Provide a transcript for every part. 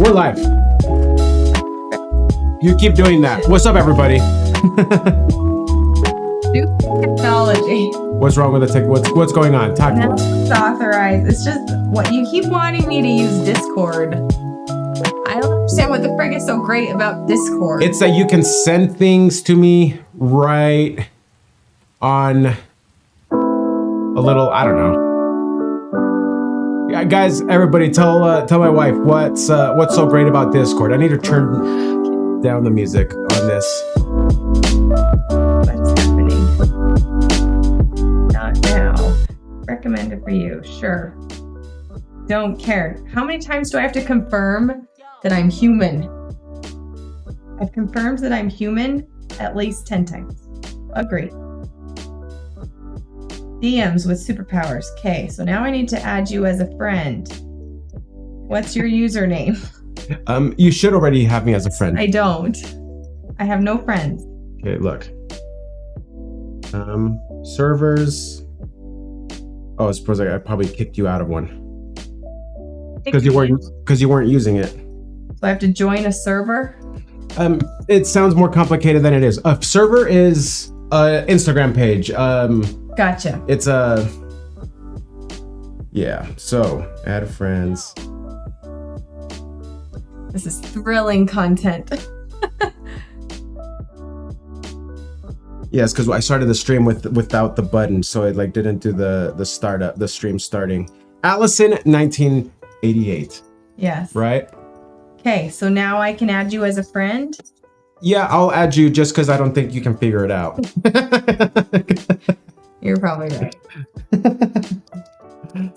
We're live. You keep doing that. What's up, everybody? New technology. What's wrong with the tech? What's going on? Talk to us. It's authorized. It's just what you keep wanting me to use Discord. I don't understand what the frig is so great about Discord. It's that you can send things to me right on a little, I don't know. Yeah, guys, everybody, tell my wife what's so great about Discord. I need to turn down the music on this. What's happening? Not now. Recommended for you. Sure. Don't care. How many times do I have to confirm that I'm human? I've confirmed that I'm human at least 10 times. Agree. DMs with superpowers. Okay, so now I need to add you as a friend. What's your username? You should already have me as a friend. I don't. I have no friends. Okay, look. Servers. Oh, I suppose I probably kicked you out of one. Because you weren't using it. So I have to join a server? It sounds more complicated than it is. A server is an Instagram page. Gotcha. It's a... Yeah, so add friends. This is thrilling content. Yes, because I started the stream without the button, so it like didn't do the startup, the stream starting. Allison, 1988. Yes. Right? Okay, so now I can add you as a friend? Yeah, I'll add you just because I don't think you can figure it out. You're probably right.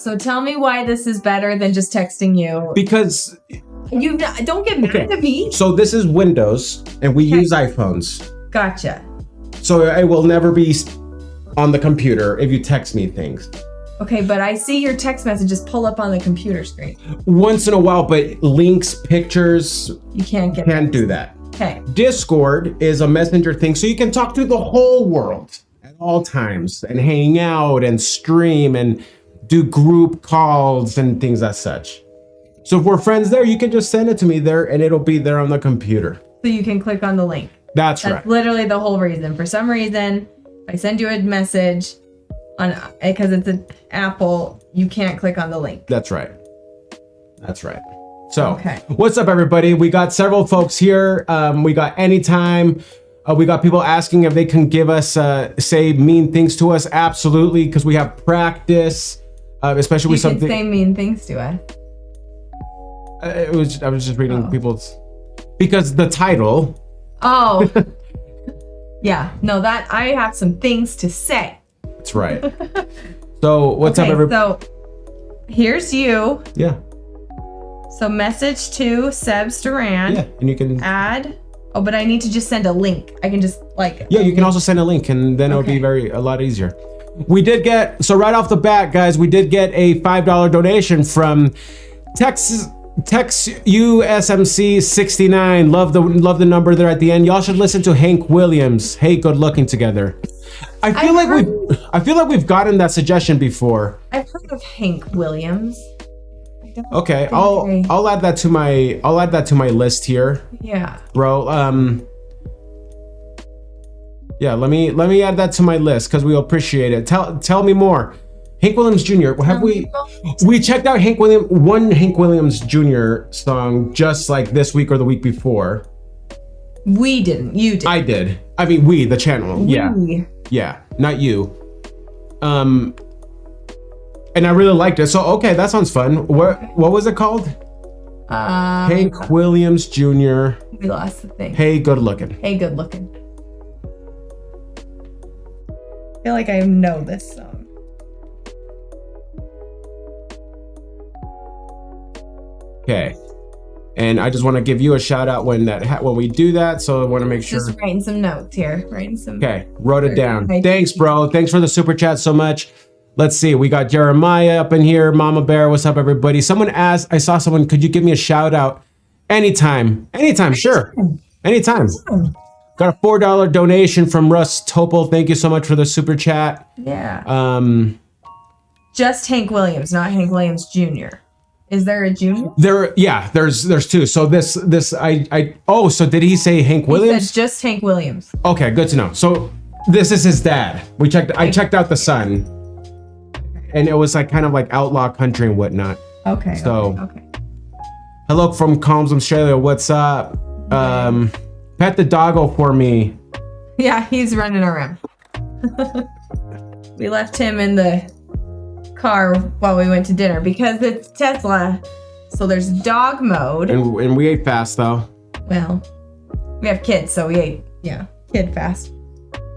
So tell me why this is better than just texting you. Because... You don't get mad at me. So this is Windows, and we use iPhones. Gotcha. So it will never be on the computer if you text me things. Okay, but I see your text messages pull up on the computer screen. Once in a while, but links, pictures... You can't do that. Okay. Discord is a messenger thing, so you can talk to the whole world at all times and hang out and stream and do group calls and things as such. So if we're friends there, you can just send it to me there and it'll be there on the computer. So you can click on the link. That's right. That's literally the whole reason. For some reason, if I send you a message because it's an Apple, you can't click on the link. That's right. That's right. So, okay. What's up, everybody? We got several folks here. We got Anytime. We got people asking if they can give us, say mean things to us. Absolutely, because we have practice, especially with something. You can say mean things to us. I was just reading people's, because the title. Oh. Yeah. No, that I have some things to say. That's right. So what's up, everybody? So here's you. Yeah. So message to Sebs Duran. Yeah, and you can add. Oh, but I need to just send a link. I can just like. Yeah, you can also send a link, and then it'll be a lot easier. We did get, so right off the bat, guys, we did get a $5 donation from Tex USMC 69. Love the number there at the end. Y'all should listen to Hank Williams. Hey, good looking together. I feel like we've gotten that suggestion before. I've heard of Hank Williams. Okay, I'll add that to my list here. Yeah. Bro, yeah, let me add that to my list because we'll appreciate it. Tell me more. Hank Williams Jr. Have we checked out Hank Williams Jr. song just like this week or the week before? We didn't. You did. I did. I mean, we, the channel. Yeah. Yeah, not you. And I really liked it. So, okay, that sounds fun. What was it called? Hank Williams Jr. We lost the thing. Hey, good looking. Hey, good looking. I feel like I know this song. Okay. And I just want to give you a shout out when we do that. So I want to make sure. Just writing some notes here. Okay, wrote it down. Thanks, bro. Thanks for the super chat so much. Let's see. We got Jeremiah up in here. Mama Bear, what's up, everybody? Someone asked. I saw someone. Could you give me a shout out? Anytime. Sure. Anytime. Got a $4 donation from Russ Topol. Thank you so much for the super chat. Yeah. Just Hank Williams, not Hank Williams Jr. Is there a junior? There's two. So so did he say Hank Williams? He said just Hank Williams. Okay, good to know. So this is his dad. I checked out the son. And it was like kind of like outlaw country and whatnot. Okay. So okay. Hello from Calms, Australia. What's up? Pet the doggo for me. Yeah, he's running around. We left him in the car while we went to dinner because it's Tesla, so there's dog mode, and we ate fast though. Well, we have kids, so we ate kid fast,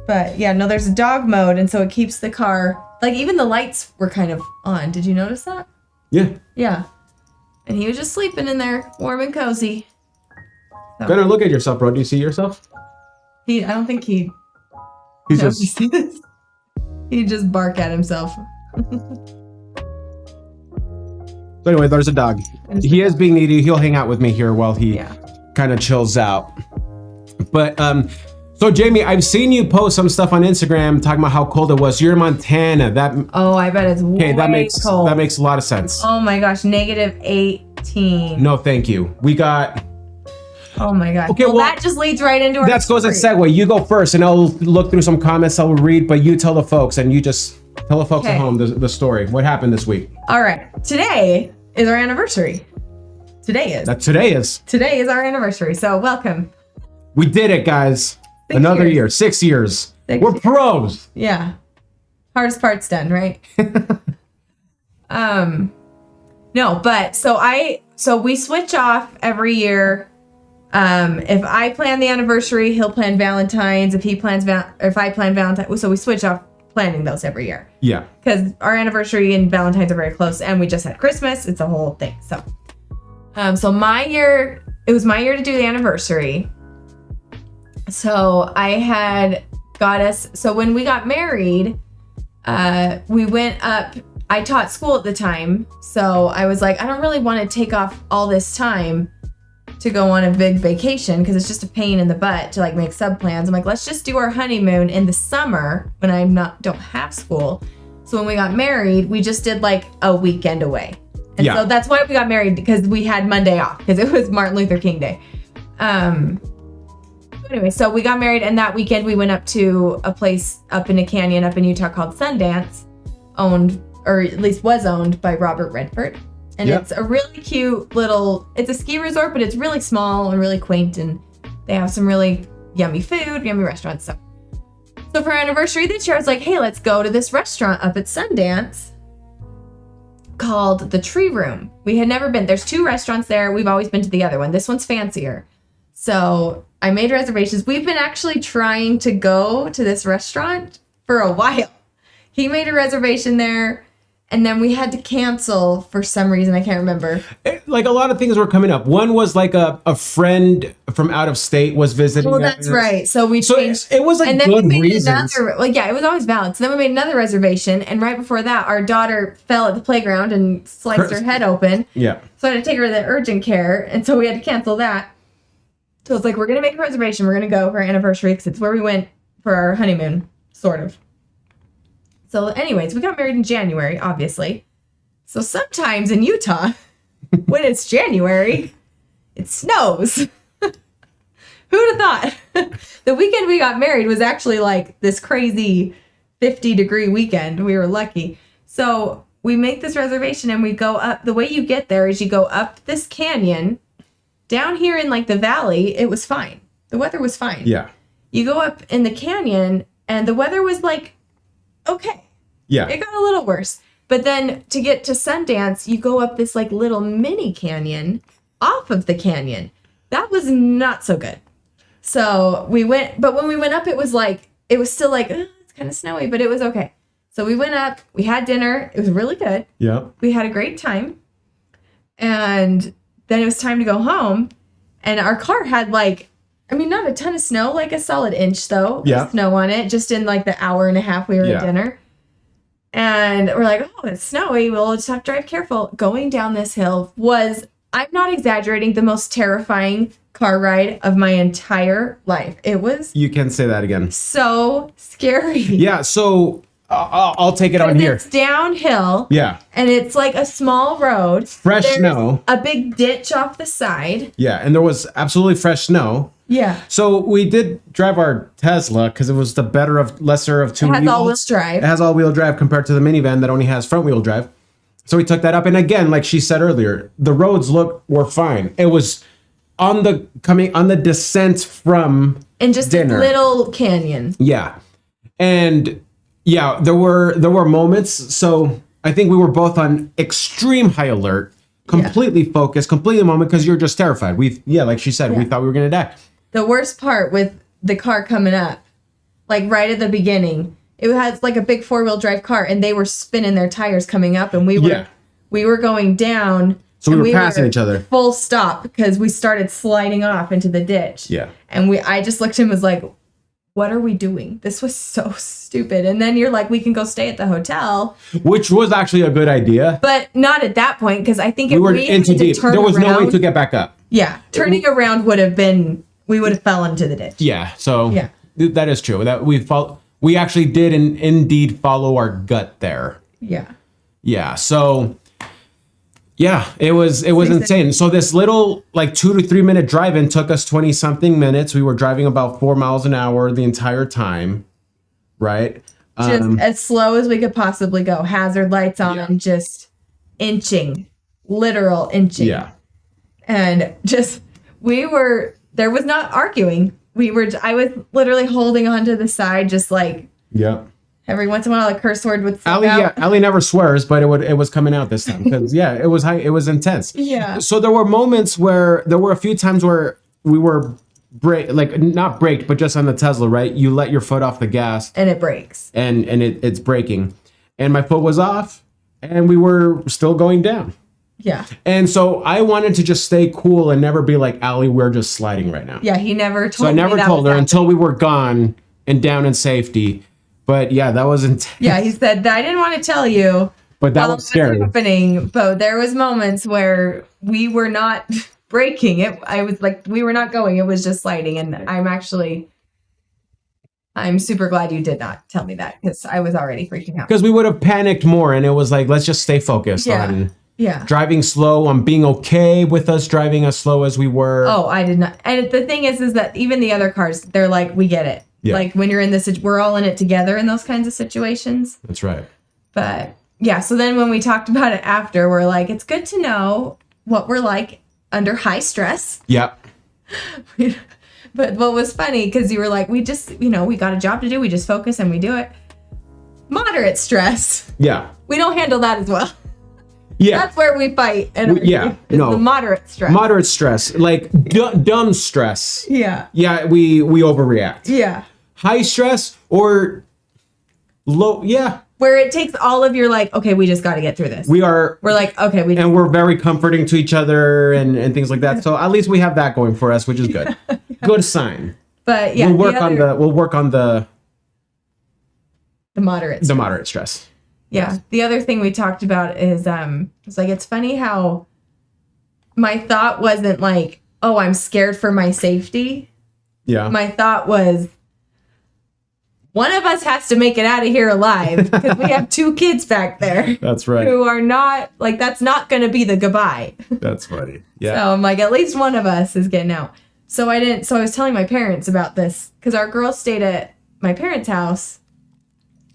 but yeah, no, there's a dog mode, and so it keeps the car, like, even the lights were kind of on. Did you notice that? Yeah, and he was just sleeping in there, warm and cozy. So, better look at yourself, bro. Do you see yourself? I don't think he'd just he'd just bark at himself. So anyway, there's a dog. He is being needy. He'll hang out with me here while he kind of chills out. But so Jamie, I've seen you post some stuff on Instagram talking about how cold it was. You're in Montana. I bet it's way cold. That makes a lot of sense. Oh my gosh, -18. No, thank you. We got. Oh my god. Okay, well, that just leads right into our. That goes a segue. You go first, and I'll look through some comments. I'll read, but you tell the folks, and you just tell the folks at home the story. What happened this week? All right. Today is our anniversary. Today is our anniversary. So welcome. We did it, guys. Another year. 6 years. We're pros. Yeah. Hardest part's done, right? No, but so we switch off every year. If I plan the anniversary, he'll plan Valentine's. If I plan Valentine's, so we switch off planning those every year. Yeah. Because our anniversary and Valentine's are very close, and we just had Christmas. It's a whole thing. So, so it was my year to do the anniversary. So I had got us. So when we got married, we went up. I taught school at the time, so I was like, I don't really want to take off all this time to go on a big vacation because it's just a pain in the butt to like make sub plans. I'm like, let's just do our honeymoon in the summer when I don't have school. So when we got married, we just did like a weekend away. And so that's why we got married, because we had Monday off because it was Martin Luther King Day. Anyway, so we got married, and that weekend we went up to a place up in a canyon up in Utah called Sundance, owned, or at least was owned, by Robert Redford. And it's a really cute it's a ski resort, but it's really small and really quaint, and they have some really yummy food, yummy restaurants. So for our anniversary this year, I was like, hey, let's go to this restaurant up at Sundance called The Tree Room. We had never been. There's 2 restaurants there. We've always been to the other one. This one's fancier. So I made reservations. We've been actually trying to go to this restaurant for a while. He made a reservation there, and then we had to cancel for some reason. I can't remember. Like, a lot of things were coming up. One was like a friend from out of state was visiting. Well, that's right. So we changed. It was like, and then good reasons. It was always valid. So then we made another reservation, and right before that, our daughter fell at the playground and sliced her head open. Yeah. So I had to take her to the urgent care, and so we had to cancel that. So it's like, we're going to make a reservation. We're going to go for our anniversary because it's where we went for our honeymoon, sort of. So anyways, we got married in January, obviously. So sometimes in Utah, when it's January, it snows. Who'd have thought? The weekend we got married was actually like this crazy 50-degree weekend. We were lucky. So we make this reservation and we go up. The way you get there is you go up this canyon. Down here in like the valley, it was fine. The weather was fine. Yeah. You go up in the canyon and the weather was like, okay. Yeah. It got a little worse. But then to get to Sundance, you go up this like little mini canyon off of the canyon. That was not so good. So we went, but when we went up, it was still like, it's kind of snowy, but it was okay. So we went up, we had dinner. It was really good. Yeah. We had a great time. And then it was time to go home. And our car had like, I mean, not a ton of snow, like a solid inch though. Yeah. Of snow on it, just in like the hour and a half we were at dinner. And we're like, oh, it's snowy. We'll just have to drive careful. Going down this hill was, I'm not exaggerating, the most terrifying car ride of my entire life. It was. You can say that again. So scary. Yeah. So I'll take it on here. It's downhill. Yeah. And it's like a small road. Fresh snow. A big ditch off the side. Yeah. And there was absolutely fresh snow. Yeah. So we did drive our Tesla because it was the lesser of two It has evils. all-wheel drive. It has all-wheel drive compared to the minivan that only has front-wheel drive. So we took that up. And again, like she said earlier, the roads were fine. It was on the descent from And just dinner. a little canyon. Yeah. And yeah, there were moments. So I think we were both on extreme high alert, completely focused, completely moment because you're just terrified. Like she said, we thought we were going to die. The worst part with the car coming up, like right at the beginning, it has like a big 4-wheel drive car and they were spinning their tires coming up and we were going down. So we were passing each other. Full stop because we started sliding off into the ditch. Yeah. And I just looked at him and was like, what are we doing? This was so stupid. And then you're like, we can go stay at the hotel. Which was actually a good idea. But not at that point because I think we were in too deep. There was no way to get back up. Yeah. Turning around we would have fell into the ditch. Yeah. So that is true. That we actually did indeed follow our gut there. Yeah. Yeah. So yeah, it was insane. So this little like 2 to 3 minute drive-in took us 20 something minutes. We were driving about 4 miles an hour the entire time. Right. Just as slow as we could possibly go. Hazard lights on, just inching, literal inching. Yeah. And just, there was not arguing. I was literally holding onto the side, just like, every once in a while, a curse word would slip out. Allie never swears, but it was coming out this time because it was high. It was intense. Yeah. So there were a few times where we were not braked, but just on the Tesla, right? You let your foot off the gas and it breaks. And it's braking. And my foot was off and we were still going down. Yeah. And so I wanted to just stay cool and never be like, Allie, we're just sliding right now. Yeah, he never told me. So I never told her until we were gone and down in safety. But yeah, that was intense. Yeah, he said, I didn't want to tell you. But that was scary. Happening. But there was moments where we were not braking. I was like, we were not going. It was just sliding. And I'm super glad you did not tell me that because I was already freaking out. Because we would have panicked more. And it was like, let's just stay focused on driving slow, on being okay with us driving as slow as we were. Oh, I did not. And the thing is that even the other cars, they're like, we get it. Yeah. Like when you're in this, we're all in it together in those kinds of situations. That's right. But yeah, so then when we talked about it after, we're like, it's good to know what we're like under high stress. Yep. But what was funny, because you were like, we just, we got a job to do. We just focus and we do it. Moderate stress. Yeah. We don't handle that as well. Yeah. That's where we fight. And the moderate stress. Moderate stress. Like dumb stress. Yeah. Yeah, we overreact. Yeah. High stress or low, where it takes all of your like, okay, we just got to get through this. We're like, okay, and we're very comforting to each other and things like that. So at least we have that going for us, which is good. Good sign. But yeah, we'll work on the moderate stress. Yeah. The other thing we talked about is it's like, it's funny how my thought wasn't like, oh, I'm scared for my safety. Yeah. My thought was, one of us has to make it out of here alive because we have 2 kids back there. That's right. Who are not, like, that's not going to be the goodbye. That's funny. Yeah. So I'm like, at least one of us is getting out. So I was telling my parents about this because our girls stayed at my parents' house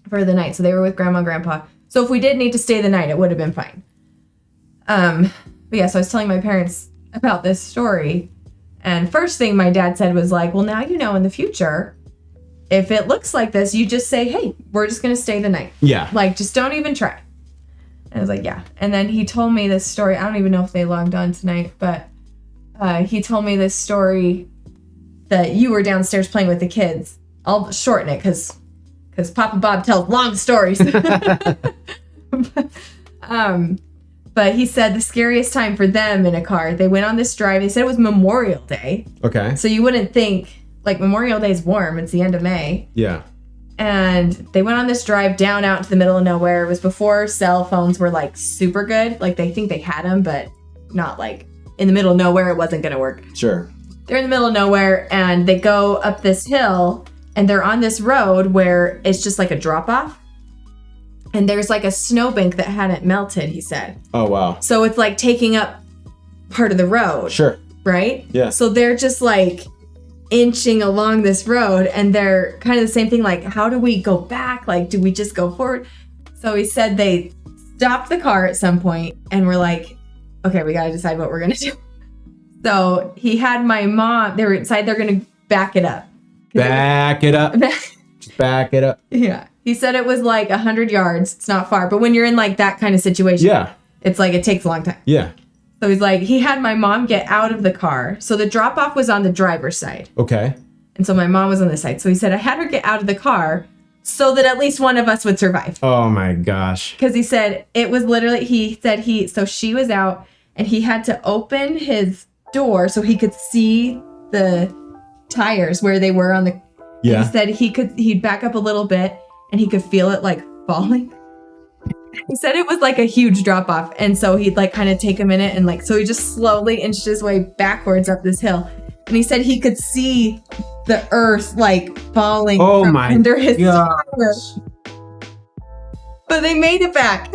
for the night. So they were with grandma and grandpa. So if we did need to stay the night, it would have been fine. But yeah, so I was telling my parents about this story. And first thing my dad said was like, well, now you know in the future, if it looks like this, you just say, hey, we're just going to stay the night. Yeah. Like, just don't even try. And I was like, yeah. And then he told me this story. I don't even know if they logged on tonight, but he told me this story that you were downstairs playing with the kids. I'll shorten it because Papa Bob tells long stories. But he said the scariest time for them in a car, they went on this drive. They said it was Memorial Day. Okay. So you wouldn't think, like, Memorial Day is warm. It's the end of May. Yeah. And they went on this drive down out into the middle of nowhere. It was before cell phones were, like, super good. Like, they think they had them, but not, like, in the middle of nowhere. It wasn't going to work. Sure. They're in the middle of nowhere, and they go up this hill, and they're on this road where it's just, like, a drop-off. And there's, like, a snowbank that hadn't melted, he said. Oh, wow. So it's, like, taking up part of the road. Sure. Right? Yeah. So they're just, like, inching along this road, and they're kind of the same thing, like, how do we go back? Like, do we just go forward? So he said they stopped the car at some point, and were like, okay, we got to decide what we're going to do. So he had my mom, they were inside, they're going to back it up. Back it up. Just back it up. Yeah. He said it was like 100 yards. It's not far. But when you're in like that kind of situation, Yeah. it's like it takes a long time. Yeah. So he's like, he had my mom get out of the car. So the drop off was on the driver's side. Okay. And so my mom was on the side. So he said, I had her get out of the car so that at least one of us would survive. Oh my gosh. Because he said it was literally, so she was out and he had to open his door so he could see the tires where they were on the, Yeah. he said he'd back up a little bit and he could feel it like falling. He said it was like a huge drop off. And so he'd like kind of take a minute and like, so he just slowly inched his way backwards up this hill. And he said he could see the earth like falling from under his tires. But they made it back.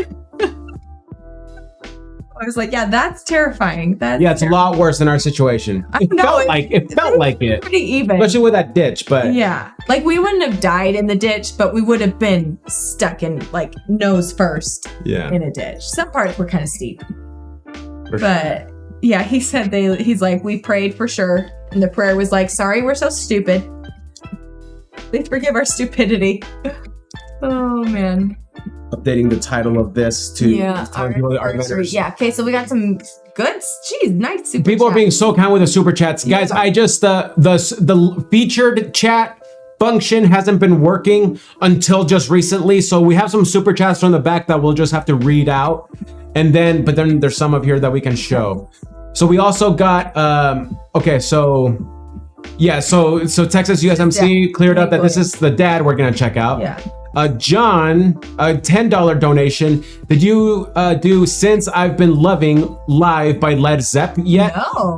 I was like, yeah, that's terrifying. It's a lot worse than our situation. It felt like it. Pretty even. Especially with that ditch, but yeah. Like we wouldn't have died in the ditch, but we would have been stuck in like nose first in a ditch. Some parts were kind of steep. But yeah, he said he's like, we prayed for sure. And the prayer was like, sorry, we're so stupid. Please forgive our stupidity. Oh man. Updating the title of this to telling people that are vendors. Yeah, okay, so we got some good, geez, nice super People chat. are being so kind with the super chats. Guys, I just, the featured chat function hasn't been working until just recently. So we have some super chats from the back that we'll just have to read out. And then, but then there's some up here that we can show. So we also got, so Texas USMC cleared up that this is the dad we're gonna check out. Yeah. John, a $10 donation. Did you do Since I've Been Loving live by Led Zeppelin yet?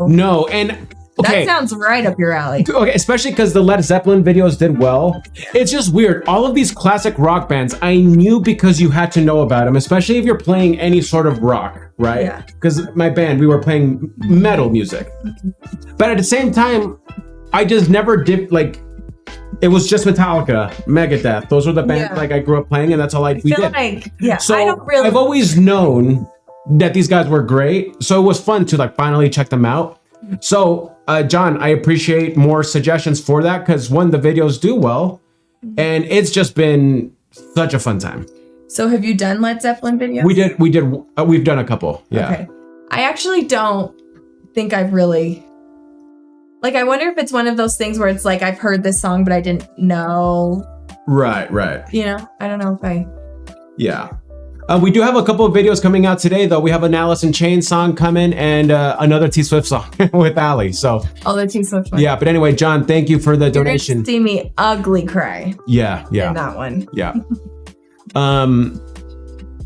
No. And okay. That sounds right up your alley. Okay, especially because the Led Zeppelin videos did well. It's just weird. All of these classic rock bands, I knew because you had to know about them, especially if you're playing any sort of rock, right? Yeah. Because my band, we were playing metal music. But at the same time, I just never did, like, it was just Metallica, Megadeth. Those were the bands like I grew up playing, and that's all we did. So I've always known that these guys were great. So it was fun to like finally check them out. So John, I appreciate more suggestions for that because the videos do well, and it's just been such a fun time. So have you done Led Zeppelin videos? We've done a couple. Yeah. Okay. I actually don't think I've really. Like, I wonder if it's one of those things where it's like, I've heard this song, but I didn't know. Right. You know, I don't know if I. Yeah. We do have a couple of videos coming out today, though. We have an Alice in Chains song coming and another T-Swift song with Ali. So. Oh, the T-Swift one. Yeah, but anyway, John, thank you for the donation. You're gonna see me ugly cry. Yeah. In that one.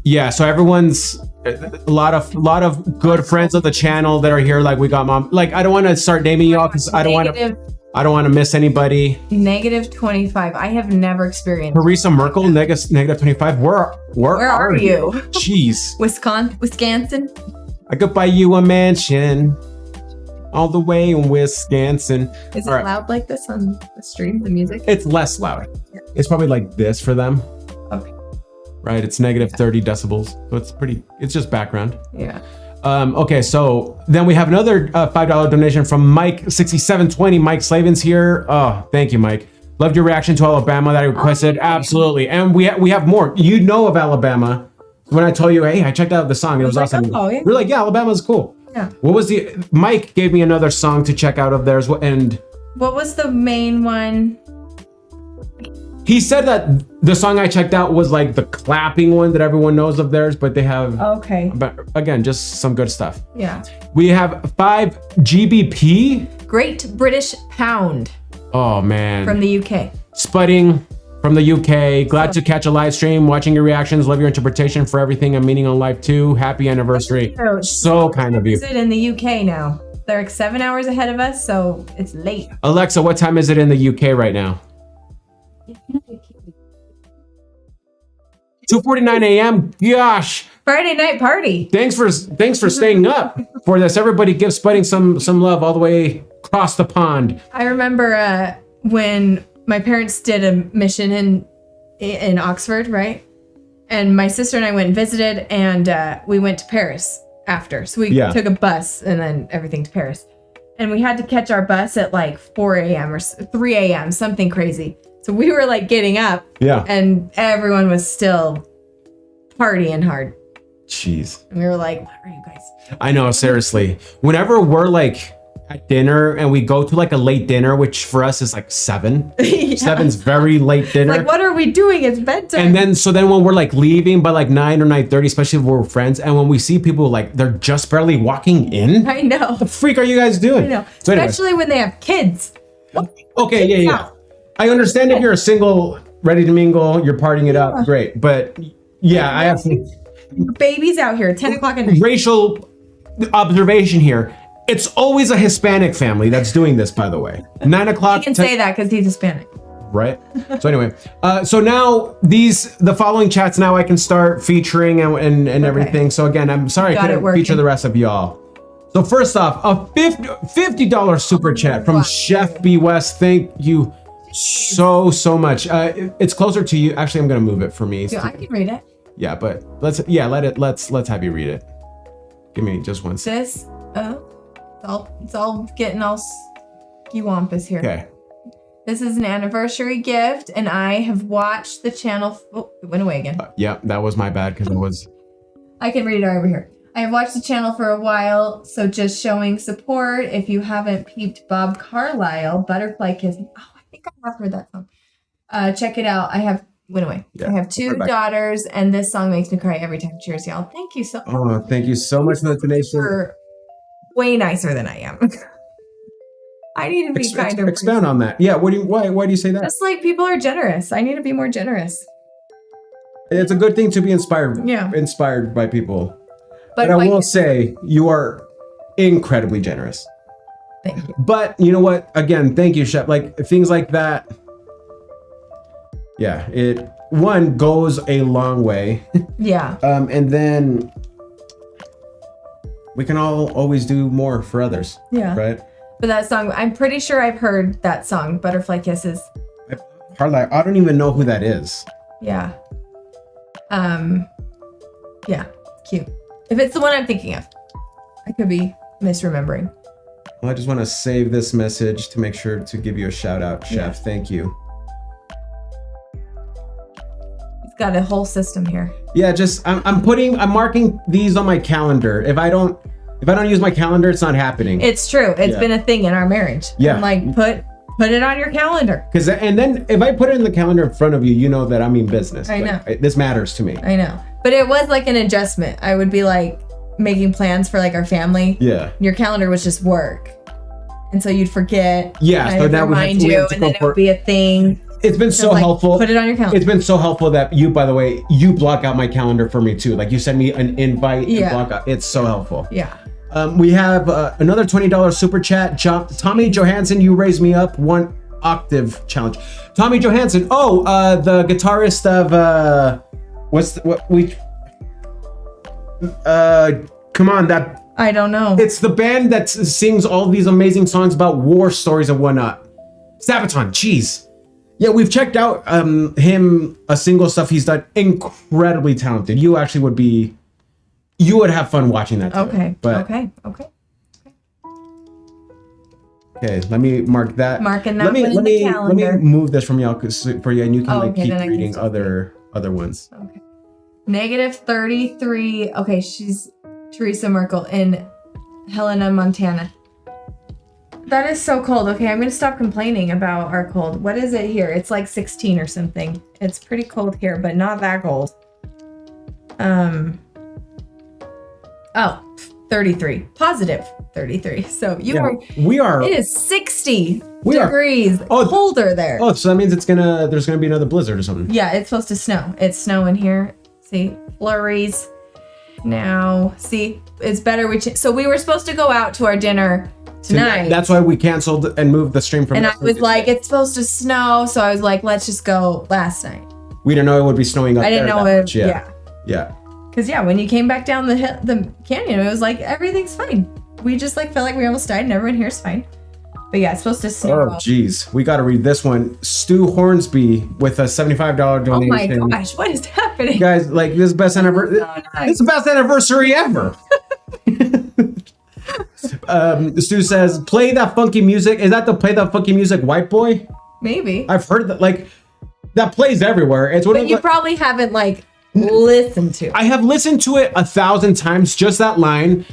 Yeah. So everyone's a lot of good friends of the channel that are here. Like we got mom. Like I don't want to start naming you all because I don't want to. I don't want to miss anybody. Negative 25. I have never experienced. Teresa Merkel, negative 25. Where are you? Jeez. Wisconsin. I could buy you a mansion all the way in Wisconsin. Is it loud like this on the stream, the music? It's less loud. Yeah. It's probably like this for them. Okay. Right, it's negative 30 decibels. So it's just background. Yeah. Okay, so then we have another $5 donation from Mike6720. Mike Slavin's here. Oh, thank you, Mike. Loved your reaction to Alabama that I requested. Absolutely. And we have more. You know of Alabama. When I told you, hey, I checked out the song. It was awesome. Oh, yeah. We're like, yeah, Alabama's cool. Yeah. Mike gave me another song to check out of theirs. And what was the main one? he said that the song I checked out was like the clapping one that everyone knows of theirs, but they have, okay. But again, just some good stuff. Yeah. We have 5 GBP. Great British Pound. Oh man. From the UK. Spudding from the UK. Glad to catch a live stream, watching your reactions. Love your interpretation for everything I'm meeting on live too. Happy anniversary. So kind of you. Is it in the UK now? They're like 7 hours ahead of us, so it's late. Alexa, what time is it in the UK right now? 2:49 a.m. Gosh. Friday night party. Thanks for staying up for this. Everybody give Spudding some love all the way across the pond. I remember when my parents did a mission in Oxford, right? And my sister and I went and visited, and we went to Paris after. So we took a bus and then everything to Paris. And we had to catch our bus at like 4 a.m. or 3 a.m., something crazy. So we were like getting up. Yeah. And everyone was still partying hard. Jeez. And we were like, what are you guys? I know, seriously. Whenever we're like at dinner and we go to like a late dinner, which for us is like 7. Yeah. 7's very late dinner. Like, what are we doing? It's bedtime. And then when we're like leaving by like 9 or 9:30, especially if we're friends, and when we see people like they're just barely walking in. I know. What the freak are you guys doing? I know. So especially when they have kids. Okay, yeah. I understand if you're a single, ready to mingle, you're partying it up, great. But yeah, I have babies out here, 10 o'clock at night. Racial observation here. It's always a Hispanic family that's doing this, by the way. 9 o'clock. He can say that because he's Hispanic. Right. So anyway, so now the following chats now I can start featuring and everything. So again, I'm sorry I couldn't feature the rest of y'all. So first off, a $50 super chat from Chef B West. Thank you so much. It's closer to you. Actually, I'm gonna move it for me. So I can read it. Yeah, but let's have you read it. Give me just one second. It's all getting all ski-wampus here. Okay. This is an anniversary gift, and I have watched the channel. Oh, it went away again. Yeah, that was my bad because it was. I can read it over here. I have watched the channel for a while, so just showing support. If you haven't peeped Bob Carlisle, Butterfly Kissing. Oh, I think I have heard that song. Check it out. Went away. Yeah, I have 2 daughters, and this song makes me cry every time. Cheers, y'all. Thank you so much. Oh, thank you so much for the donation. You're way nicer than I am. I need to be kinder. Expound on that. Yeah. Why do you say that? Just like people are generous. I need to be more generous. It's a good thing to be inspired. Yeah. Inspired by people. But I will say you are incredibly generous. Thank you. But you know what? Again, thank you, Chef. Like things like that. Yeah, it goes a long way. Yeah. And then we can all always do more for others. Yeah. Right. But that song, I'm pretty sure I've heard that song, Butterfly Kisses. I don't even know who that is. Yeah. Yeah, cute. If it's the one I'm thinking of, I could be misremembering. Well, I just want to save this message to make sure to give you a shout out, Chef. Yeah. Thank you. It's got a whole system here. Yeah, just I'm marking these on my calendar. If I don't use my calendar, it's not happening. It's true. It's been a thing in our marriage. Yeah. I'm like, put it on your calendar. And then if I put it in the calendar in front of you, you know that I mean business. I know. This matters to me. I know. But it was like an adjustment. I would be like making plans for like our family. Yeah. Your calendar was just work. And so you'd forget. Yeah. So now we have to and then it would be a thing. It's been so helpful. Put it on your calendar. It's been so helpful that you, by the way, you block out my calendar for me too. Like you send me an invite and block out. It's so helpful. Yeah. We have another $20 super chat. Tommy Johansson, you raise me up 1 octave challenge. Tommy Johansson. Oh, the guitarist of come on, that I don't know. it's the band that sings all these amazing songs about war stories and whatnot. Sabaton, jeez. Yeah, we've checked out him, single stuff he's done. Incredibly talented. You actually would have fun watching that too. Okay. But Okay. okay, let me mark that. Marking that let me one in let the me calendar. let me move this from y'all for you, and you can Okay, keep then I can reading stop other ones. Okay. -33. Okay, she's Teresa Merkel in Helena, Montana. That is so cold. Okay, I'm gonna stop complaining about our cold. What is it here? It's like 16 or something. It's pretty cold here, but not that cold. Oh, 33. Positive 33. So We are. it is 60 We are- degrees colder there. Oh, so that means there's gonna be another blizzard or something. Yeah, it's supposed to snow. It's snowing here. See, flurries. Now, see, it's better. So we were supposed to go out to our dinner tonight. That's why we canceled and moved the stream from. And I was like, it's supposed to snow. So I was like, let's just go last night. We didn't know it would be snowing up I didn't there know that it. much. Yeah. Because when you came back down the canyon, it was like, everything's fine. We just like felt like we almost died and everyone here is fine. But yeah, it's supposed to snow. Oh, geez. We got to read this one. Stu Hornsby with a $75 donation. Oh my gosh, what is happening? Guys, like, this is best anniversary. So nice. It's the best anniversary ever. Stu says, play that funky music. Is that the play that funky music, White Boy? Maybe. I've heard that, like, that plays everywhere. It's what But you probably haven't like listened to. I have listened to it 1,000 times, just that line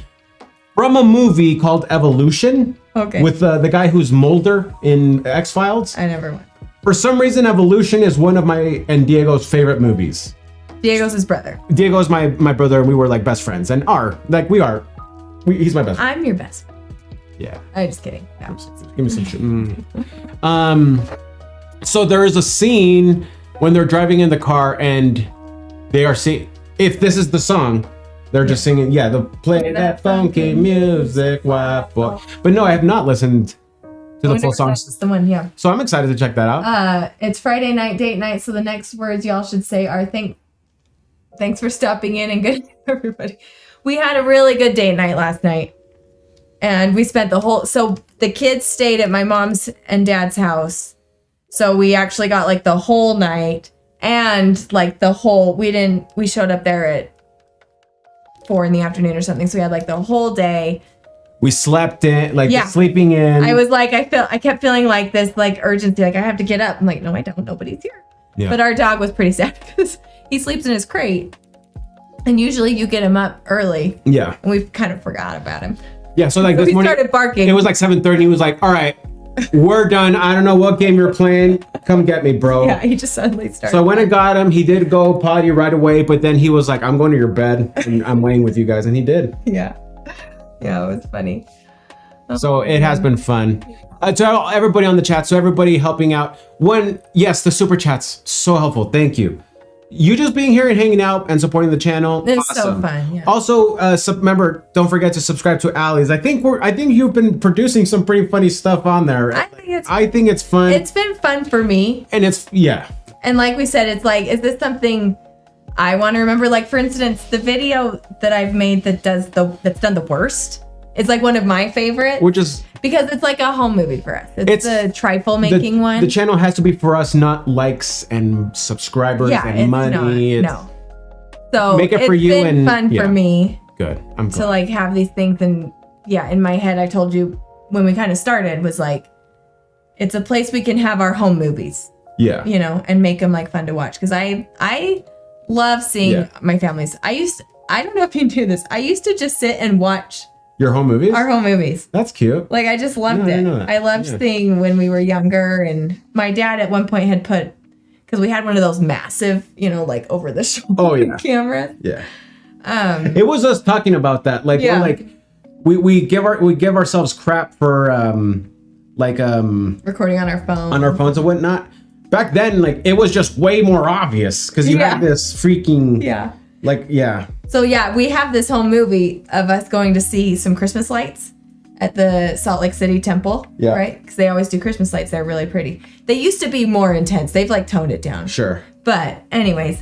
from a movie called Evolution. Okay. With the guy who's Mulder in X-Files. I never went. For some reason, Evolution is one of my and Diego's favorite movies. Diego's his brother. Diego is my brother, and we were like best friends, and he's my best friend. I'm your best friend. Yeah. I'm just kidding. No. Give me some shit. So there is a scene when they're driving in the car and they are singing. If this is the song, they're just singing. Yeah, the play that funky music, white boy. But no, I have not listened to the full song. That's the one, yeah. So I'm excited to check that out. It's Friday night, date night. So the next words y'all should say are thanks for stopping in and good night, everybody. We had a really good date night last night. And we spent so the kids stayed at my mom's and dad's house. So we actually got like the whole night and like we showed up there at 4 p.m. or something. So we had like the whole day. We slept in, sleeping in. I was like, I kept feeling like this like urgency. Like I have to get up. I'm like, no, I don't. Nobody's here. Yeah. But our dog was pretty sad because he sleeps in his crate. And usually you get him up early. Yeah. And we kind of forgot about him. Yeah, so like this we morning, started barking. It was like 7:30. He was like, all right, we're done. I don't know what game you're playing. Come get me, bro. Yeah, he just suddenly started. So I went and got him. He did go potty right away, but then he was like, I'm going to your bed and I'm laying with you guys. And he did. Yeah. Yeah, it was funny. So it has been fun. To everybody on the chat, so everybody helping out. Yes, the super chats, so helpful. Thank you. You just being here and hanging out and supporting the channel. It's awesome. so fun. Yeah. Also, remember, don't forget to subscribe to Allie's. I think you've been producing some pretty funny stuff on there. I think it's fun. It's been fun for me. And And like we said, it's like, is this something I want to remember? Like for instance, the video that I've made that's done the worst. It's like one of my favorites. Which is because it's like a home movie for us. It's the trifle making one. The channel has to be for us, not likes and subscribers and money. No. So make it for you been and fun for me. Good. I'm glad. To like have these things and in my head I told you when we kind of started was like it's a place we can have our home movies. Yeah. You know, and make them like fun to watch because I love seeing my family's. I don't know if you do this. I used to just sit and watch your home movies? Our home movies. That's cute. Like, I just loved it. I loved seeing when we were younger. And my dad at one point had put, because we had one of those massive, like over the shoulder cameras. Yeah. It was us talking about that. Like, we're like, we give ourselves crap for recording on our phone. On our phones and whatnot. Back then, like, it was just way more obvious because you had this freaking Like, yeah. So yeah, we have this whole movie of us going to see some Christmas lights at the Salt Lake City Temple, right? Because they always do Christmas lights. They're really pretty. They used to be more intense. They've like toned it down. Sure. But anyways,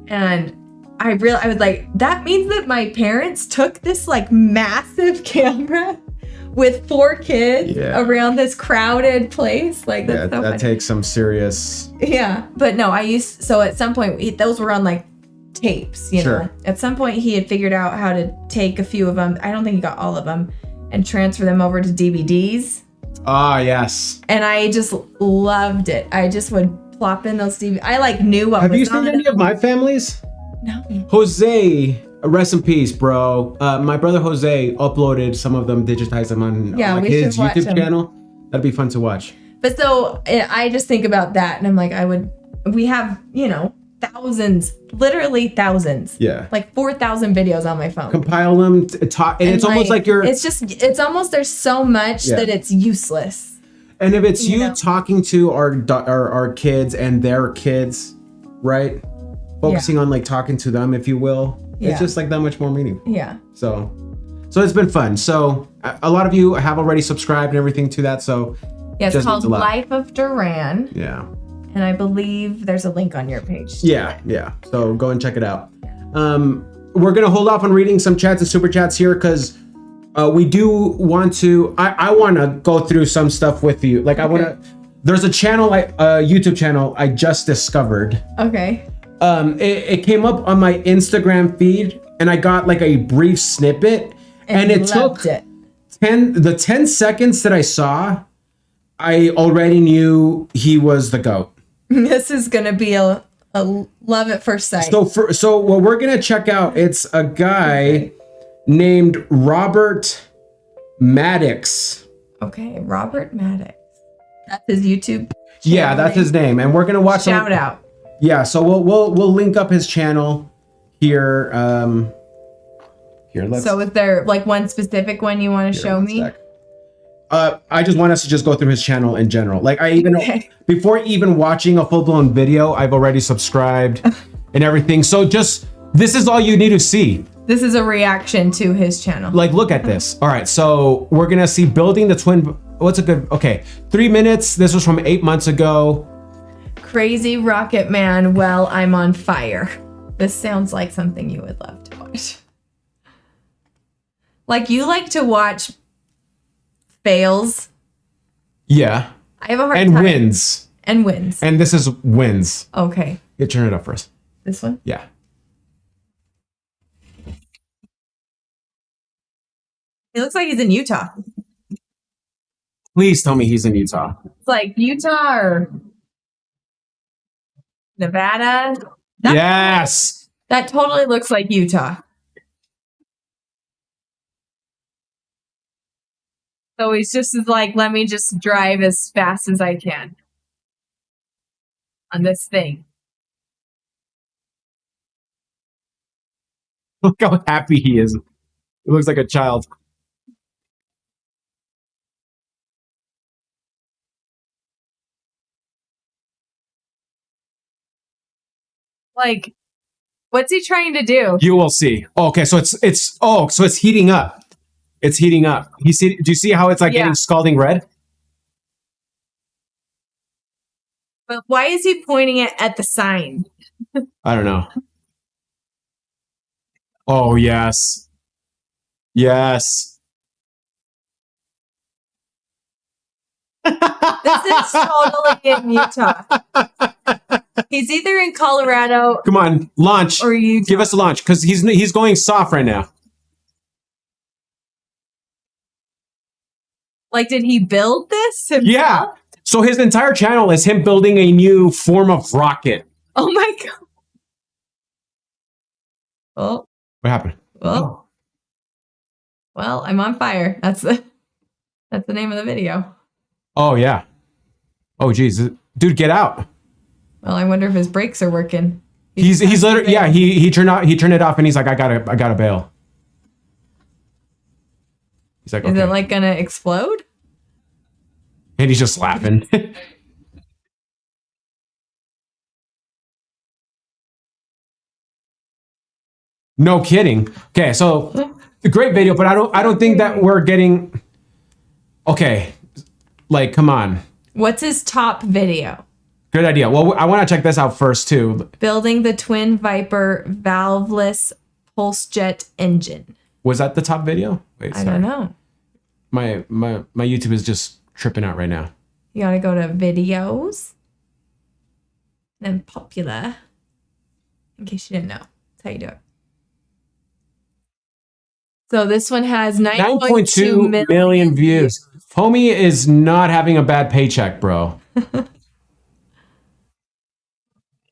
and I was like, that means that my parents took this like massive camera with 4 kids around this crowded place. Like that's so funny. Takes some serious. Yeah, but no, so at some point those were on like tapes, you know. At some point he had figured out how to take a few of them. I don't think he got all of them, and transfer them over to DVDs. Ah, yes. And I just loved it. I just would plop in those DVDs. I like knew what was on. Have you seen any of my families? No. Jose, rest in peace, bro. My brother Jose uploaded some of them, digitized them on like his YouTube channel. That'd be fun to watch. But so I just think about that, and I'm like, we have, you know, thousands, literally thousands. Yeah. Like 4,000 videos on my phone. Compile them, and it's almost like you're. It's almost there's so much that it's useless. And if it's you talking to our kids and their kids, right? Focusing on like talking to them, if you will. It's just like that much more meaningful. Yeah. So it's been fun. So a lot of you have already subscribed and everything to that. So yeah, it's called Life of Duran. Yeah. And I believe there's a link on your page. Yeah. So go and check it out. We're gonna hold off on reading some chats and super chats here because we do want to. I want to go through some stuff with you. Like I want to. There's a channel, YouTube channel I just discovered. Okay. It came up on my Instagram feed, and I got like a brief snippet, and it took 10 seconds that I saw. I already knew he was the GOAT. This is gonna be a love at first sight. So what we're gonna check out, it's a guy named Robert Maddox. Okay, Robert Maddox. That's his YouTube channel. Yeah, that's his name, and we're gonna watch. Shout out. Yeah, so we'll link up his channel here. So is there like one specific one you want to show me? I just want us to just go through his channel in general. Like before even watching a full-blown video, I've already subscribed and everything. So this is all you need to see. This is a reaction to his channel. Like, look at this. All right, so we're gonna see building the twin. What's a good? Okay, 3 minutes. This was from 8 months ago. Crazy Rocket Man. Well, I'm on fire. This sounds like something you would love to watch. Like you like to watch fails. Yeah. I have a hard time. Wins. And wins. And this is wins. Okay. Yeah, turn it up first. This one? Yeah. He looks like he's in Utah. Please tell me he's in Utah. It's like Utah or Nevada. Yes. That totally looks like Utah. So he's just like, let me just drive as fast as I can on this thing. Look how happy he is. He looks like a child. Like, what's he trying to do? You will see. Oh, okay, so it's heating up. It's heating up. Do you see how it's like getting scalding red? But why is he pointing it at the sign? I don't know. Oh, yes. Yes. This is totally in Utah. He's either in Colorado. Come on, launch. Or Utah. Give us a launch, because he's going soft right now. Like, did he build this himself? Yeah. So his entire channel is him building a new form of rocket. Oh my god. Oh. What happened? Oh. Well, I'm on fire. That's the name of the video. Oh yeah. Oh geez, dude, get out. Well, I wonder if his brakes are working. He's literally he turned it off and he's like, I gotta bail. He's like, okay. Is it like gonna explode? And he's just laughing. No kidding. Okay, so a great video, but I don't think that we're getting. Okay, like come on. What's his top video? Good idea. Well, I want to check this out first too. Building the Twin Viper valveless pulse jet engine. Was that the top video? Wait, I don't know. My YouTube is just tripping out right now. You gotta go to videos, then popular. In case you didn't know, that's how you do it. So this one has 9.2 million views. Homie is not having a bad paycheck, bro.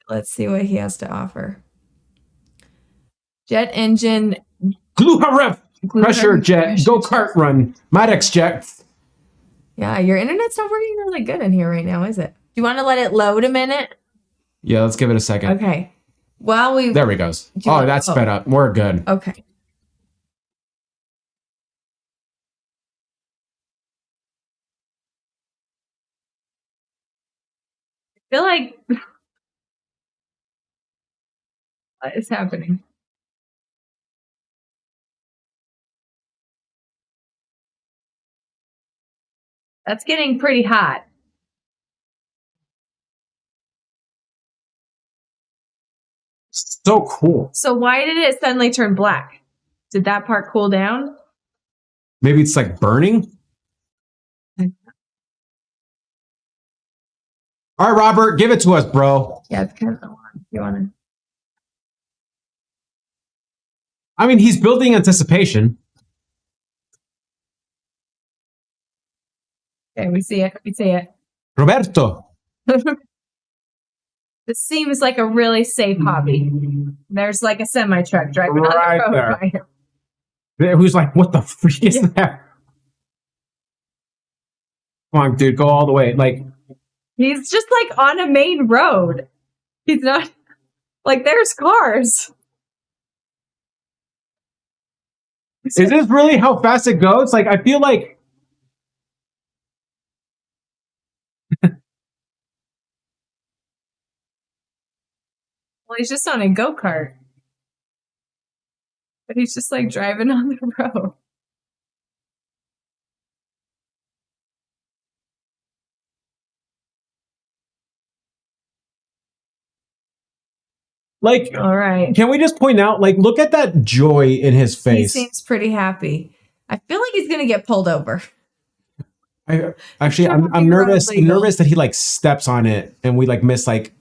Let's see what he has to offer. Jet engine. Glue pressure jet. Go-kart run. Madex jet. Yeah, your internet's not working really good in here right now, is it? Do you want to let it load a minute? Yeah, let's give it a second. Okay. Well, there we go. Oh, that's sped up. We're good. Okay. I feel like what is happening? That's getting pretty hot. So cool. So why did it suddenly turn black? Did that part cool down? Maybe it's like burning. All right, Robert, give it to us, bro. Yeah, it's kind of long. You want to? I mean, he's building anticipation. Okay, we see it. We see it. Roberto. This seems like a really safe hobby. There's like a semi truck driving right on the road there. by him. Who's like, what the freak is that? Come on, dude, go all the way. Like, he's just like on a main road. He's not like there's cars. is this really how fast it goes? Like, I feel like. Well, he's just on a go-kart. But he's just like driving on the road. Like, all right. Can we just point out, like, look at that joy in his face. He seems pretty happy. I feel like he's going to get pulled over. I'm nervous. I'm nervous that he like steps on it and we like miss like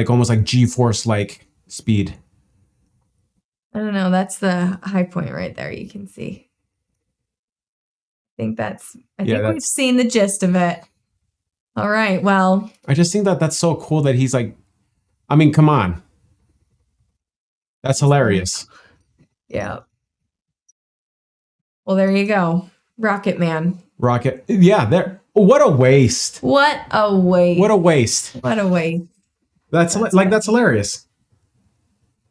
almost like G-force like speed. I don't know. That's the high point right there. You can see. I think we've seen the gist of it. All right. Well, I just think that that's so cool that he's like, I mean, come on. That's hilarious. Yeah. Well, there you go. Rocket Man. Rocket. Yeah, there. What a waste. What a waste. What a waste. What a waste. That's hilarious.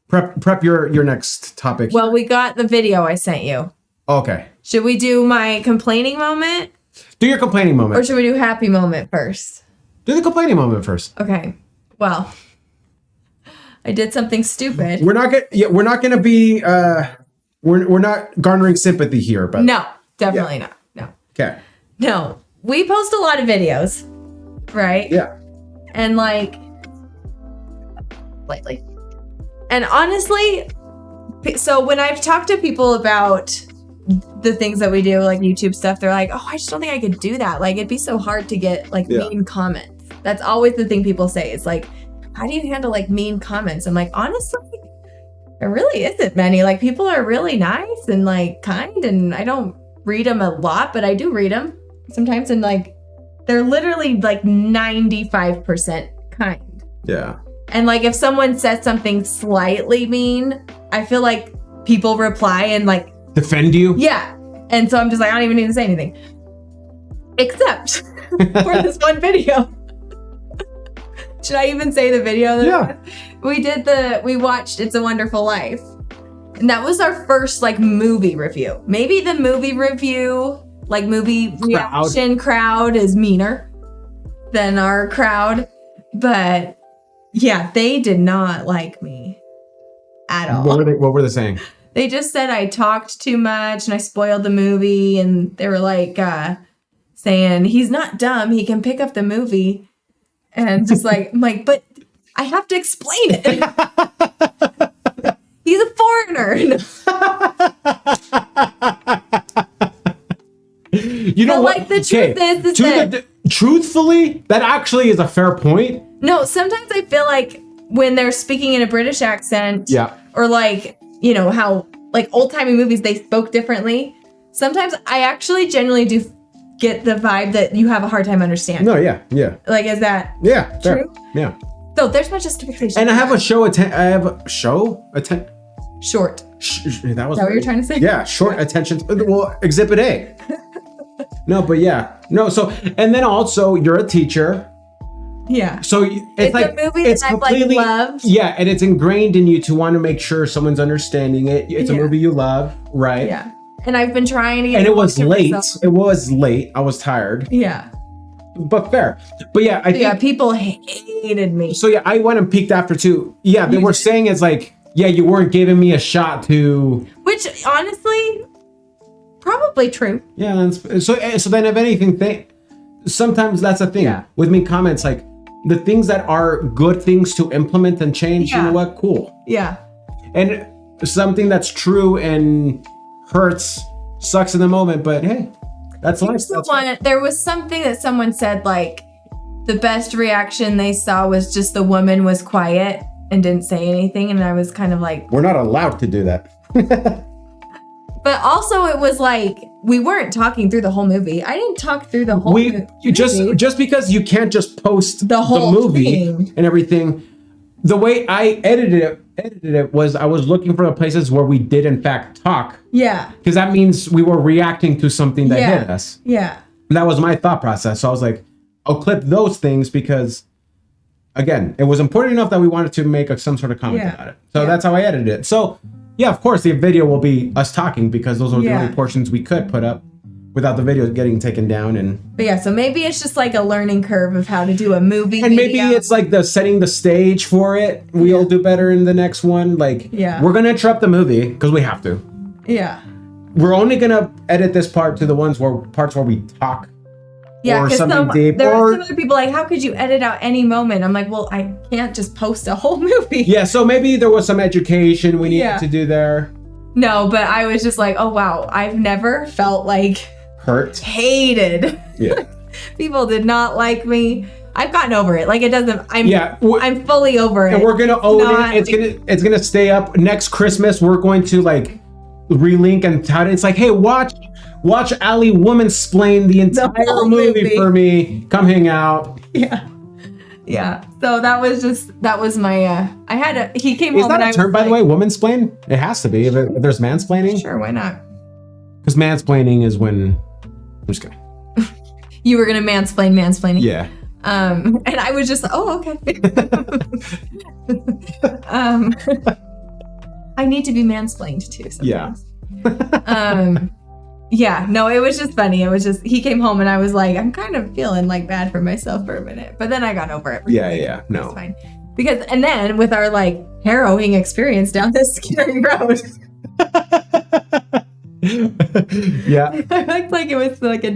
Prep your next topic. Well, we got the video I sent you. Okay. Should we do my complaining moment? Do your complaining moment. Or should we do happy moment first? Do the complaining moment first. Okay. Well, I did something stupid. We're not gonna be we're not garnering sympathy here, but no, definitely not. No. Okay. No. We post a lot of videos, right? Yeah. And like lately. And honestly, so when I've talked to people about the things that we do, like YouTube stuff, they're like, oh, I just don't think I could do that. Like, it'd be so hard to get like mean comments. That's always the thing people say. It's like, how do you handle like mean comments? I'm like, honestly, there really isn't many. Like, people are really nice and like kind, and I don't read them a lot, but I do read them sometimes. And like, they're literally like 95% kind. Yeah. And like, if someone says something slightly mean, I feel like people reply and like defend you. Yeah. And so I'm just like, I don't even need to say anything. Except for this one video. Should I even say the video? Yeah. We watched It's a Wonderful Life. And that was our first like movie review. Maybe the movie review, like movie reaction crowd is meaner than our crowd. But yeah, they did not like me at at all. What were they saying? They just said I talked too much and I spoiled the movie. And they were like saying, he's not dumb. He can pick up the movie. And just like, I'm like, but I have to explain it. He's a foreigner. You know but what? Like the truth is that truthfully, that actually is a fair point. No, sometimes I feel like when they're speaking in a British accent, or like, you know, how like old timey movies, they spoke differently. Sometimes I actually genuinely do get the vibe that you have a hard time understanding. No, yeah. Like, is that true? Fair. Yeah. So there's my justification. And I have a show short. That was what you're trying to say? Yeah, short attention. Well, Exhibit A. No, but yeah. No, so, and then also you're a teacher. Yeah. So it's like, a movie that I've like loved. Yeah, and it's ingrained in you to want to make sure someone's understanding it. It's a movie you love, right? Yeah. And I've been trying to get and it was late. It was late. I was tired. Yeah. But fair. But yeah, I think people hated me. So yeah, I went and peeked after too. Yeah, they were saying it's like, yeah, you weren't giving me a shot to. Which honestly, probably true. Yeah, and so then if anything, sometimes that's a thing with me comments, like the things that are good things to implement and change, you know what? Cool. Yeah. And something that's true and hurts, sucks in the moment, but hey, that's life. There was something that someone said, like the best reaction they saw was just the woman was quiet and didn't say anything. And I was kind of like, we're not allowed to do that. But also it was like, we weren't talking through the whole movie. I didn't talk through the whole movie. Just because you can't just post the whole movie and everything. The way I edited it was I was looking for the places where we did in fact talk. Yeah. Because that means we were reacting to something that hit us. Yeah. And that was my thought process. So I was like, I'll clip those things because, again, it was important enough that we wanted to make some sort of comment about it. So that's how I edited it. So, yeah, of course, the video will be us talking because those are the only portions we could put up without the video getting taken down. But yeah, so maybe it's just like a learning curve of how to do a movie. And maybe it's like the setting the stage for it. We'll do better in the next one. Like, we're going to interrupt the movie because we have to. Yeah. We're only going to edit this part to the parts where we talk. Yeah, or something deep. There are some other people like, how could you edit out any moment? I'm like, well, I can't just post a whole movie. Yeah, so maybe there was some education we needed to do there. No, but I was just like, oh, wow. I've never felt like hurt, hated. Yeah. People did not like me. I've gotten over it. Like it doesn't, I'm fully over it. And we're going to own it. It's going to stay up next Christmas. We're going to like relink and tout it. It's like, hey, watch Ali woman-splain the entire movie for me. Come hang out. Yeah. So that was my, he came home. Is that a term, by the way, woman-splain? It has to be. If there's mansplaining? Sure, why not? Because mansplaining is when, I'm just kidding. You were going to mansplaining. Yeah. And I was just, oh, okay. I need to be mansplained too sometimes. Yeah, no, it was just funny. It was just, he came home and I was like, I'm kind of feeling like bad for myself for a minute, but then I got over it. Yeah, no. It's fine. Because, and then with our like harrowing experience down this scary road. Yeah. I looked like it was like a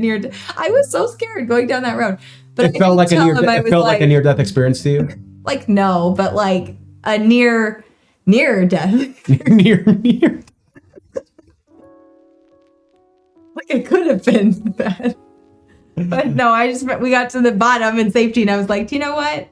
I was so scared going down that road. But it felt like a near-death experience to you? Like, no, but like a near death. near. Like it could have been bad. But no, we got to the bottom in safety and I was like, do you know what?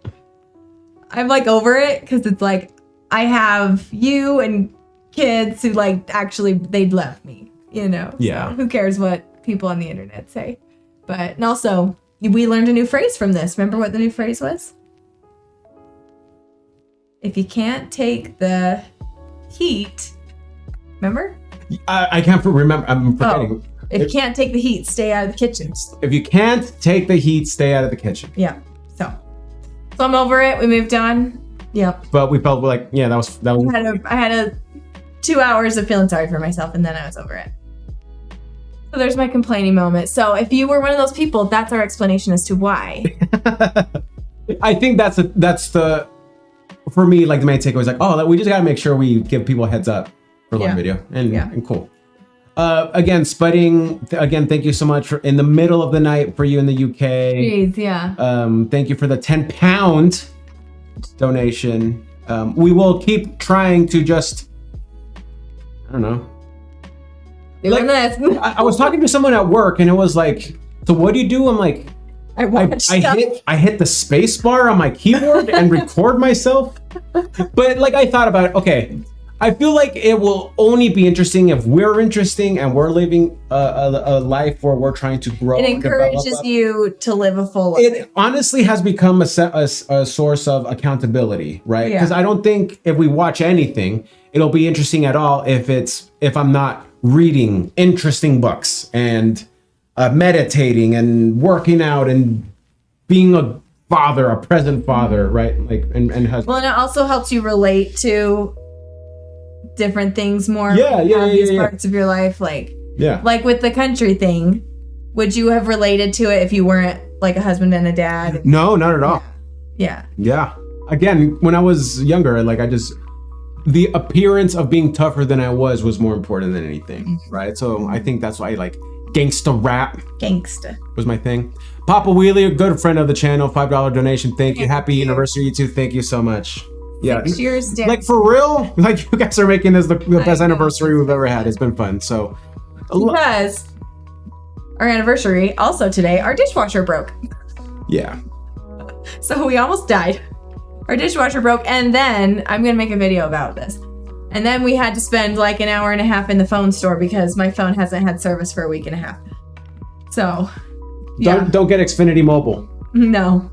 I'm like over it because it's like I have you and kids who like actually they'd love me, you know? Yeah. So who cares what people on the internet say? But and also we learned a new phrase from this. Remember what the new phrase was? If you can't take the heat, remember? I can't remember. I'm forgetting. If you can't take the heat, stay out of the kitchen. If you can't take the heat, stay out of the kitchen. Yeah. So I'm over it. We moved on. Yep. But we felt like, that was. I had 2 hours of feeling sorry for myself, and then I was over it. So there's my complaining moment. So if you were one of those people, that's our explanation as to why. I think that's the for me, like the main takeaway was like, oh, we just gotta make sure we give people a heads up for live video, and cool. Again, Spudding, again, thank you so much for in the middle of the night for you in the UK. Jeez, yeah. Thank you for the £10 donation. We will keep trying to just, I don't know. Like, I was talking to someone at work and it was like, so what do you do? I'm like, I hit the space bar on my keyboard and record myself. But like I thought about it, okay, I feel like it will only be interesting if we're interesting and we're living a life where we're trying to grow. It encourages you to live a full life. It honestly has become a source of accountability, right? Because I don't think if we watch anything, it'll be interesting at all if I'm not reading interesting books and meditating and working out and being a father, a present father, right? Like and husband. Well, and it also helps you relate to different things more. These parts of your life, like with the country thing. Would you have related to it if you weren't like a husband and a dad? No, not at all. Yeah. Again, when I was younger, like the appearance of being tougher than I was more important than anything, right? So I think that's why like gangsta rap was my thing. Papa Wheelie, a good friend of the channel, $5 donation. Thank you. Happy anniversary, you two. Thank you so much. Yeah, 6 years down. Like for real, like you guys are making this the best anniversary we've ever had. It's been fun. So because our anniversary, also today, our dishwasher broke. Yeah. So we almost died. Our dishwasher broke, and then I'm gonna make a video about this. And then we had to spend like an hour and a half in the phone store because my phone hasn't had service for a week and a half. So don't get Xfinity Mobile. No.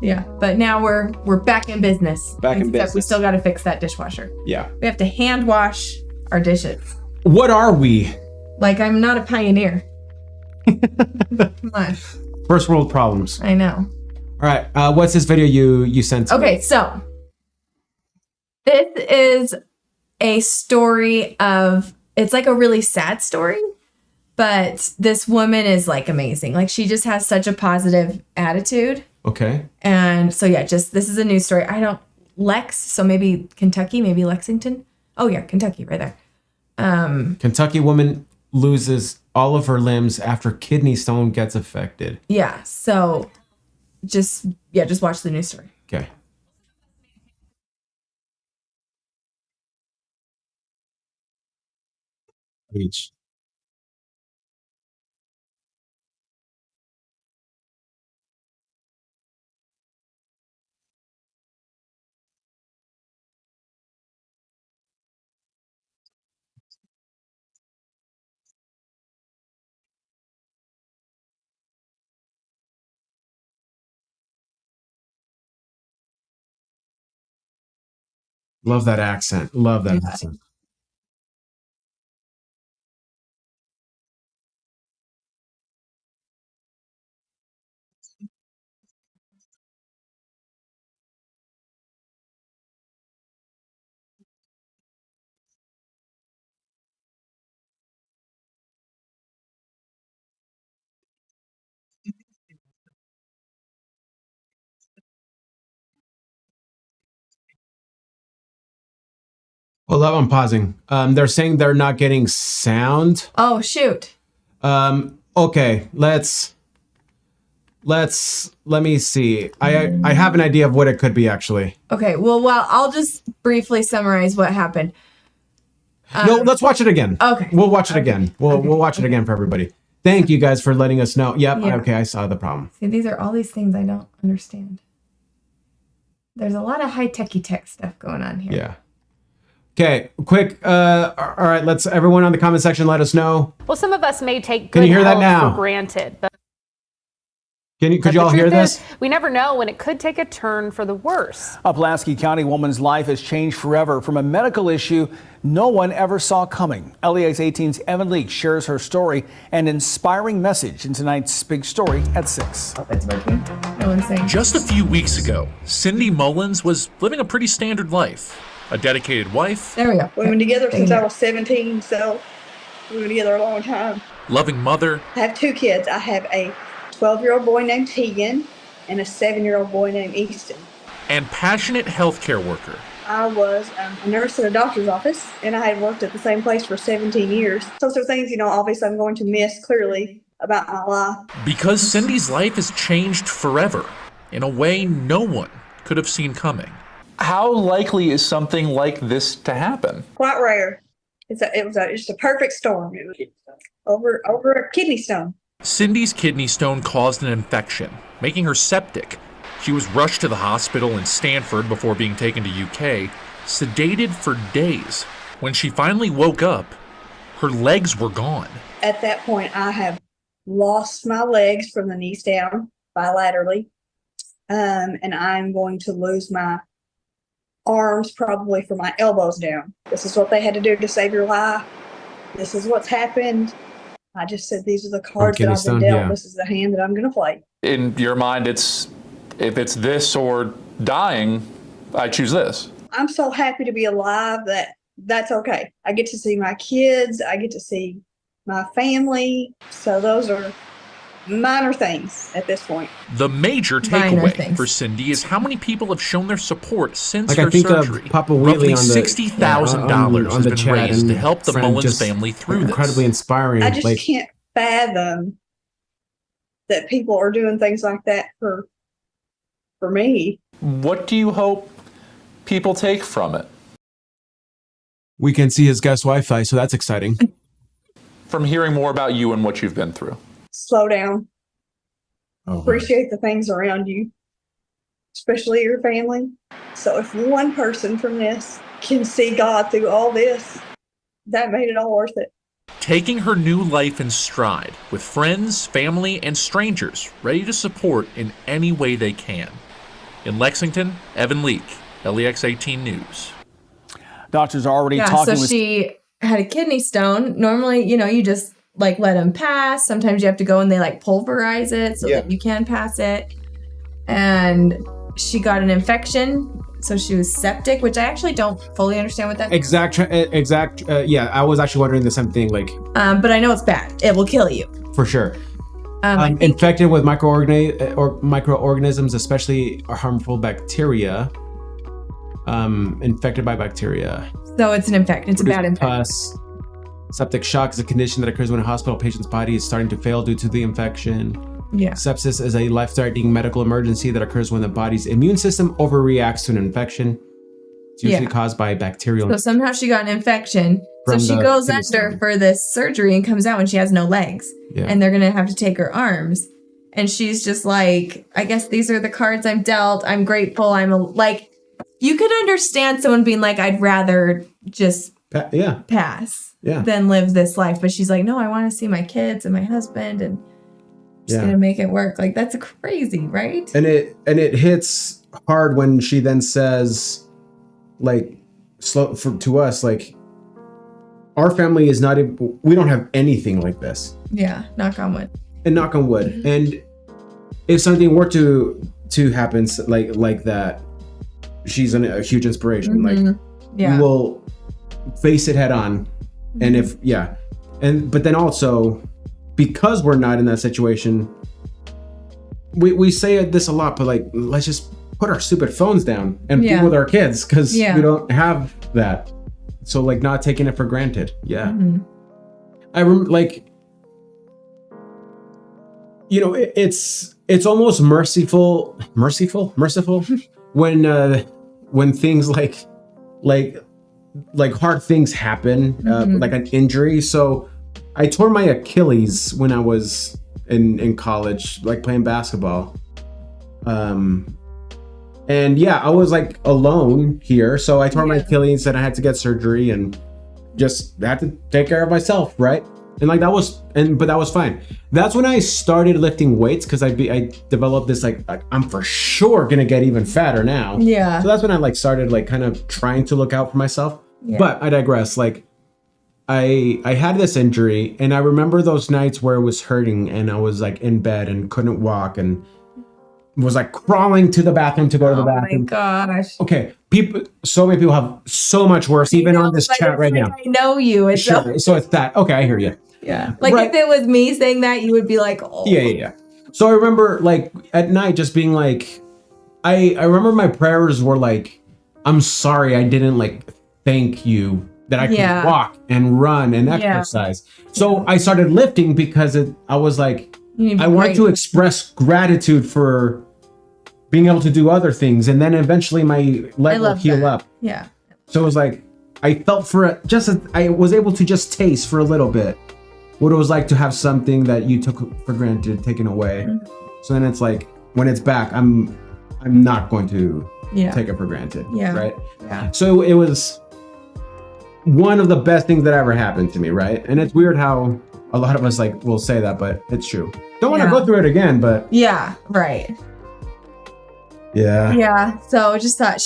Yeah, but now we're back in business. We still got to fix that dishwasher. Yeah. We have to hand wash our dishes. What are we? Like, I'm not a pioneer. Come on. First world problems. I know. All right. What's this video you sent to me? Okay, so this is a story of, it's like a really sad story, but this woman is like amazing. Like she just has such a positive attitude. Okay. And so yeah, this is a news story. So maybe Kentucky, maybe Lexington. Oh yeah, Kentucky right there. Kentucky woman loses all of her limbs after kidney stone gets affected. Yeah, so just watch the news story. Okay. Each. Love that accent. Love that accent. Hold up, I'm pausing. They're saying they're not getting sound. Oh shoot. Okay, let me see. I have an idea of what it could be actually. Okay, well, I'll just briefly summarize what happened. No, let's watch it again. Okay. We'll watch it again. We'll watch it again for everybody. Thank you guys for letting us know. Yep. Yeah. Okay, I saw the problem. See, these are all these things I don't understand. There's a lot of high-techy tech stuff going on here. Yeah. Okay, quick. All right, let's everyone on the comment section let us know. Well, some of us may take good health for granted, but could you all hear this? We never know when it could take a turn for the worse. A Pulaski County woman's life has changed forever from a medical issue no one ever saw coming. LEX 18's Evan Leake shares her story and inspiring message in tonight's big story at 6. No one's saying. Just a few weeks ago, Cindy Mullins was living a pretty standard life. A dedicated wife. There we go. We've been together since I was 17, so we've been together a long time. Loving mother. I have 2 kids. I have a 12-year-old boy named Tegan and a 7-year-old boy named Easton. and passionate healthcare worker. I was a nurse in a doctor's office, and I had worked at the same place for 17 years. Those are things, obviously I'm going to miss clearly about my life. Because Cindy's life has changed forever in a way no one could have seen coming. How likely is something like this to happen? Quite rare. It was just a perfect storm. It was over a kidney stone. Cindy's kidney stone caused an infection, making her septic. She was rushed to the hospital in Stanford before being taken to UK, sedated for days. When she finally woke up, her legs were gone. At that point, I have lost my legs from the knees down bilaterally, and I'm going to lose my arms probably from my elbows down. This is what they had to do to save your life. This is what's happened. I just said these are the cards that I've been dealt. Yeah. This is the hand that I'm going to play. In your mind, if it's this or dying, I choose this. I'm so happy to be alive that's okay. I get to see my kids. I get to see my family. So those are minor things at this point. The major takeaway for Cindy is how many people have shown their support since her surgery. Papa Roughly on $60,000 has been raised to help the Mullins family through this. Incredibly inspiring. I just can't fathom that people are doing things like that for me. What do you hope people take from it? We can see his guest Wi-Fi, so that's exciting. From hearing more about you and what you've been through. Slow down. Appreciate the things around you, especially your family. So if one person from this can see God through all this, that made it all worth it. Taking her new life in stride with friends, family, and strangers ready to support in any way they can. In Lexington, Evan Leake, LEX 18 News. Doctors are already talking. So she had a kidney stone. Normally, you just let them pass. Sometimes you have to go and they pulverize it so that you can pass it. And she got an infection, so she was septic, which I actually don't fully understand what that means. Yeah, I was actually wondering the same thing. But I know it's bad. It will kill you for sure. Infected with microorganisms, especially harmful bacteria. Infected by bacteria. So it's an infection. It's a bad infection. Pus. Septic shock is a condition that occurs when a hospital patient's body is starting to fail due to the infection. Yeah. Sepsis is a life-threatening medical emergency that occurs when the body's immune system overreacts to an infection. It's usually caused by bacterial. So somehow she got an infection. So she goes under for this surgery and comes out when she has no legs. Yeah. And they're going to have to take her arms. And she's just I guess these are the cards I'm dealt. I'm grateful. You could understand someone being I'd rather just pass than live this life. But she's no, I want to see my kids and my husband and just going to make it work. That's crazy, right? And it hits hard when she then says, to us, our family is not, we don't have anything like this. Yeah, knock on wood. And knock on wood. Mm-hmm. And if something were to happen like that, she's a huge inspiration. Mm-hmm. You will face it head on. Mm-hmm. And but then also, because we're not in that situation, we say this a lot, but let's just put our stupid phones down and be with our kids, because we don't have that. So not taking it for granted. Yeah. Mm-hmm. I remember it's almost merciful when things like hard things happen, like an injury. So I tore my Achilles when I was in college, playing basketball. And I was alone here. So I tore my Achilles and I had to get surgery and just had to take care of myself. Right. And that was fine. That's when I started lifting weights, because I developed this I'm for sure gonna get even fatter now. Yeah. So that's when I started kind of trying to look out for myself. Yeah. But I digress. I had this injury, and I remember those nights where it was hurting, and I was in bed and couldn't walk, and was crawling to the bathroom to go to the bathroom. Oh my gosh. Okay, so many people have so much worse, even on this chat right now. I know you. It's sure. So it's that. Okay, I hear you. Yeah. If it was me saying that, you would be oh. Yeah. So I remember at night just being I remember my prayers were like, I'm sorry I didn't like thank you that I could walk and run and exercise. So I started lifting because I was like, I want to express gratitude for being able to do other things. And then eventually my leg will heal up. Yeah. So it was like, I felt for it, I was able to just taste for a little bit what it was like to have something that you took for granted taken away. So then it's like, when it's back, I'm not going to take it for granted. Right. Yeah. So it was one of the best things that ever happened to me. Right. And it's weird how a lot of us like will say that, but it's true. Don't want to go through it again, but yeah. Right. Yeah. Yeah. So just thought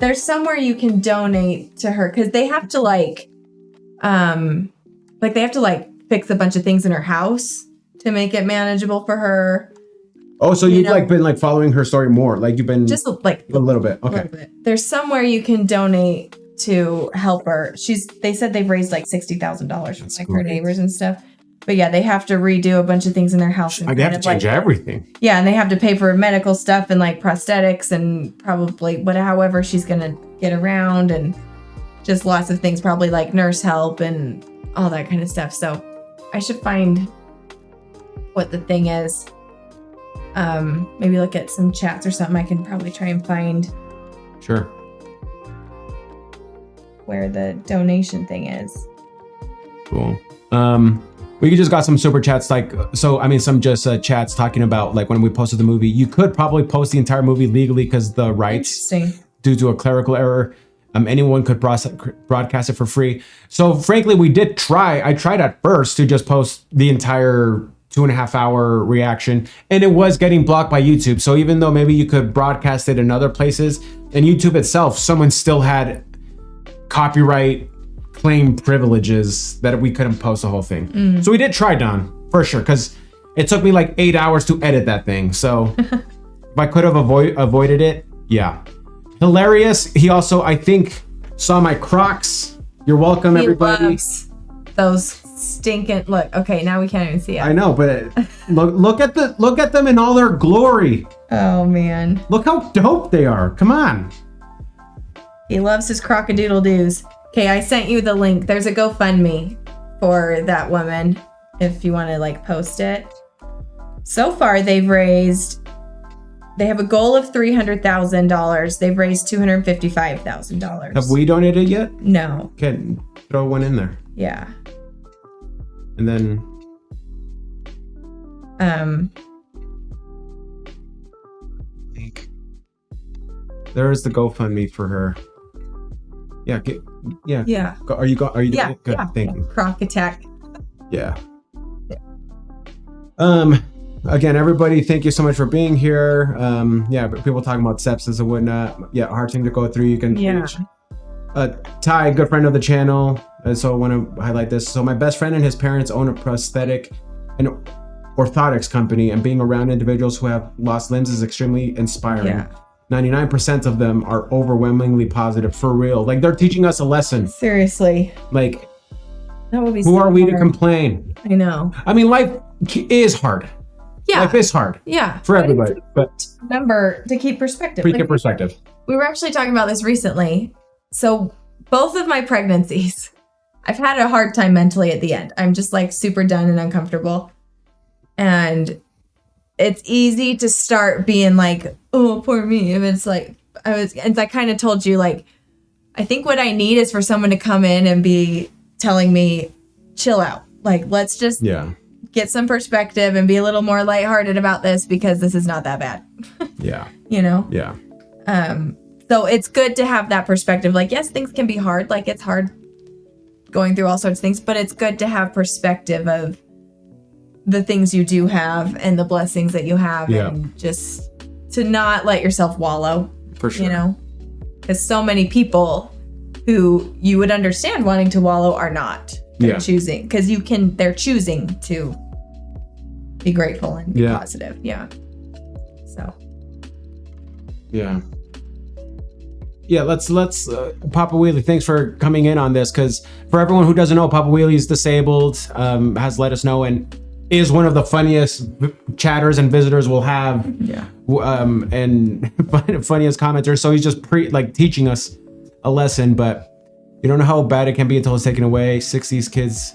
there's somewhere you can donate to her because they have to they have to fix a bunch of things in her house to make it manageable for her. Oh, so you've been following her story more. Like you've been just like a little bit. Okay. Little bit. There's somewhere you can donate to help her. They said they've raised like $60,000 from her neighbors and stuff. But yeah, they have to redo a bunch of things in their house. And they have to change everything. Yeah, and they have to pay for medical stuff and like prosthetics and probably however she's gonna get around and just lots of things, probably like nurse help and all that kind of stuff. So I should find what the thing is. Maybe look at some chats or something. I can probably try and find Sure. where the donation thing is. Cool. We just got some super chats, some just chats talking about like when we posted the movie. You could probably post the entire movie legally because the rights, due to a clerical error, anyone could broadcast it for free. So frankly, we did try. I tried at first to just post the entire 2.5 hour reaction, and it was getting blocked by YouTube. So even though maybe you could broadcast it in other places, and YouTube itself, someone still had copyright claim privileges that we couldn't post the whole thing. So we did try, Don, for sure, because it took me like 8 hours to edit that thing. So if I could have avoided it, yeah. Hilarious. He also, I think, saw my Crocs. You're welcome, everybody. Loves those stinking. Look, okay, now we can't even see it. I know, but look at them in all their glory. Oh man, look how dope they are. Come on. He loves his crocodiddle-doos. Okay, I sent you the link. There's a GoFundMe for that woman if you want to post it. So far, they have a goal of $300,000. They've raised $255,000. Have we donated yet? No. Okay, throw one in there. Yeah. And then. There is the GoFundMe for her. Yeah. Yeah. Are you doing it? Good. Yeah. Thank you. Croc attack. Yeah. Again, everybody, thank you so much for being here. But people talking about sepsis and whatnot. Yeah, hard thing to go through. You can reach Ty, good friend of the channel. So I want to highlight this. So my best friend and his parents own a prosthetic and orthotics company, and being around individuals who have lost limbs is extremely inspiring. Yeah. 99% of them are overwhelmingly positive, for real. Like, they're teaching us a lesson. Seriously. Like, that would be who so are we hard to complain? I know. I mean, life is hard. Yeah. Life is hard. Yeah. For everybody. But remember to keep perspective. Keep perspective. We were actually talking about this recently. So both of my pregnancies, I've had a hard time mentally at the end. I'm just super done and uncomfortable. And it's easy to start being oh, poor me. And it's I kind of told you, I think what I need is for someone to come in and be telling me, chill out. Let's just get some perspective and be a little more lighthearted about this, because this is not that bad. Yeah. You know? Yeah. So it's good to have that perspective. Yes, things can be hard. It's hard going through all sorts of things, but it's good to have perspective of the things you do have and the blessings that you have, and just to not let yourself wallow. For sure. You know? Because so many people who you would understand wanting to wallow are not. They're choosing, because they're choosing to be grateful and be positive. Yeah. So. Yeah. Yeah, let's Papa Wheelie, thanks for coming in on this, because for everyone who doesn't know, Papa Wheelie is disabled, has let us know, and is one of the funniest chatters and visitors we'll have. Yeah. And funniest commenters. So he's just teaching us a lesson, but you don't know how bad it can be until it's taken away. 60s kids.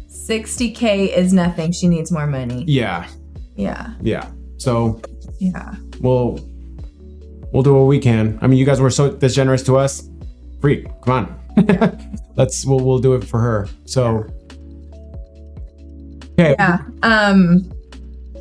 60K is nothing. She needs more money. Yeah. Yeah. Yeah. So yeah, we'll do what we can. I mean, you guys were so this generous to us. Freak, come on. Yeah. we'll do it for her. So okay. Yeah.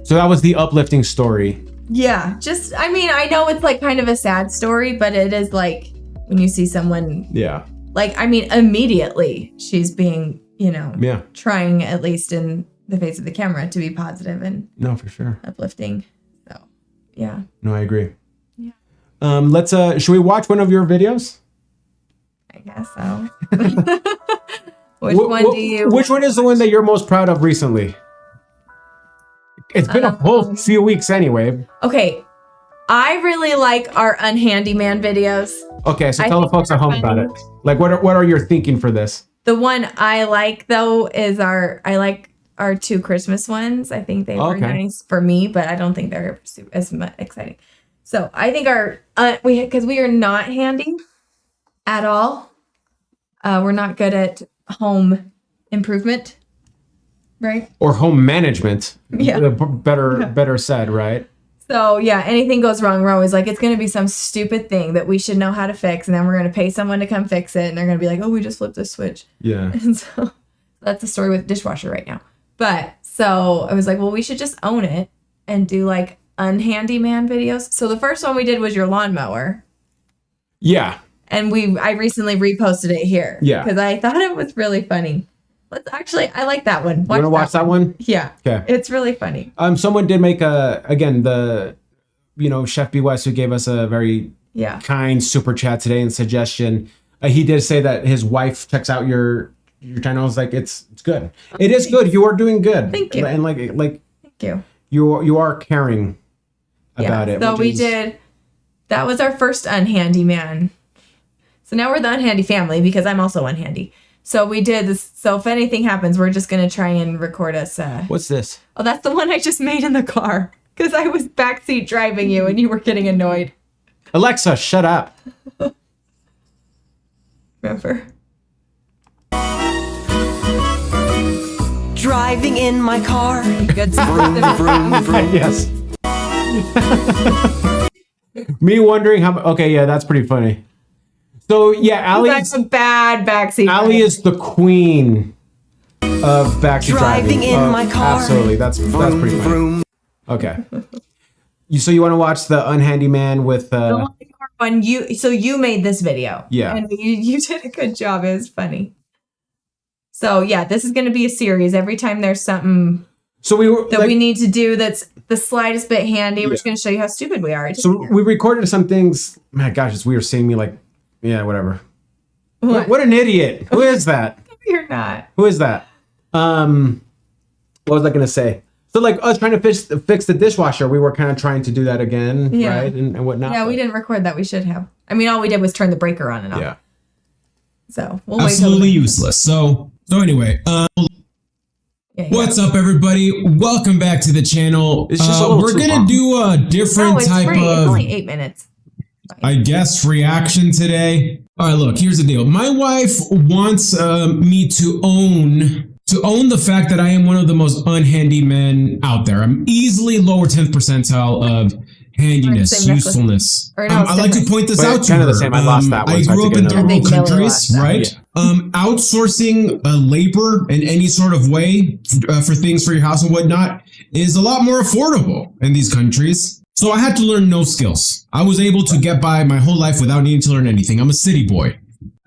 So that was the uplifting story. Yeah. Just, I mean, I know it's like kind of a sad story, but it is like when you see someone. Yeah. Like, I mean, immediately she's being, yeah, trying at least in the face of the camera to be positive and no, for sure, uplifting. So, yeah. No, I agree. Yeah. Let's should we watch one of your videos? I guess so. Which one is the one that you're most proud of recently? It's been a whole few weeks anyway. Okay. I really like our unhandyman videos. Okay, so tell the folks at home about it. Like, what are your thinking for this? The one I like though is I like our 2 Christmas ones. I think they were nice for me, but I don't think they're as much exciting. So I think because we are not handy at all. We're not good at home improvement, right? Or home management. Yeah. Better said, right? So yeah, anything goes wrong, we're always like, it's going to be some stupid thing that we should know how to fix. And then we're going to pay someone to come fix it. And they're going to be like, oh, we just flipped this switch. Yeah. And so that's the story with dishwasher right now. But so I was like, well, we should just own it and do like unhandyman videos. So the first one we did was your lawnmower. Yeah. And I recently reposted it here. Yeah. Because I thought it was really funny. I like that one. You want to watch that one? Yeah. Okay. It's really funny. Someone did make Chef B. West, who gave us a very kind super chat today and suggestion. He did say that his wife checks out your channel. I was like, it's good. It is good. You are doing good. Thank you. And thank you. You are caring about it. So that was our first unhandyman. So now we're the unhandy family because I'm also unhandy. So we did this. So if anything happens, we're just going to try and record us. What's this? Oh, that's the one I just made in the car because I was backseat driving you and you were getting annoyed. Alexa, shut up. Remember? Driving in my car. Good vroom, vroom, vroom. Yes. Me wondering how. Okay, yeah, that's pretty funny. So yeah, Allie's a bad backseat. Allie is the queen of backseat driving. In my car. Absolutely, that's pretty funny. Okay. So you want to watch the unhandyman with the one you made this video. Yeah. And you did a good job. It was funny. So yeah, this is going to be a series. Every time there's something we need to do that's the slightest bit handy, we're just going to show you how stupid we are. So we recorded some things. My gosh, it's weird seeing me like. Yeah, whatever. What an idiot. Who is that? You're not. Who is that? What was I going to say? So like us trying to fix the dishwasher, we were kind of trying to do that again, right? And whatnot. Yeah, we didn't record that. We should have. I mean, all we did was turn the breaker on and off. Yeah. So we'll absolutely useless. So anyway, what's up, everybody? Welcome back to the channel. It's just we're going to do a different type of... It's only 8 minutes. I guess reaction today. All right, look, here's the deal. My wife wants me to own the fact that I am one of the most unhandy men out there. I'm easily lower 10th percentile of handiness, usefulness. I like to point this out to her. The same. I lost that one. I grew up in third world countries, right? Yeah. Outsourcing labor in any sort of way for things for your house and whatnot is a lot more affordable in these countries. So I had to learn no skills. I was able to get by my whole life without needing to learn anything. I'm a city boy.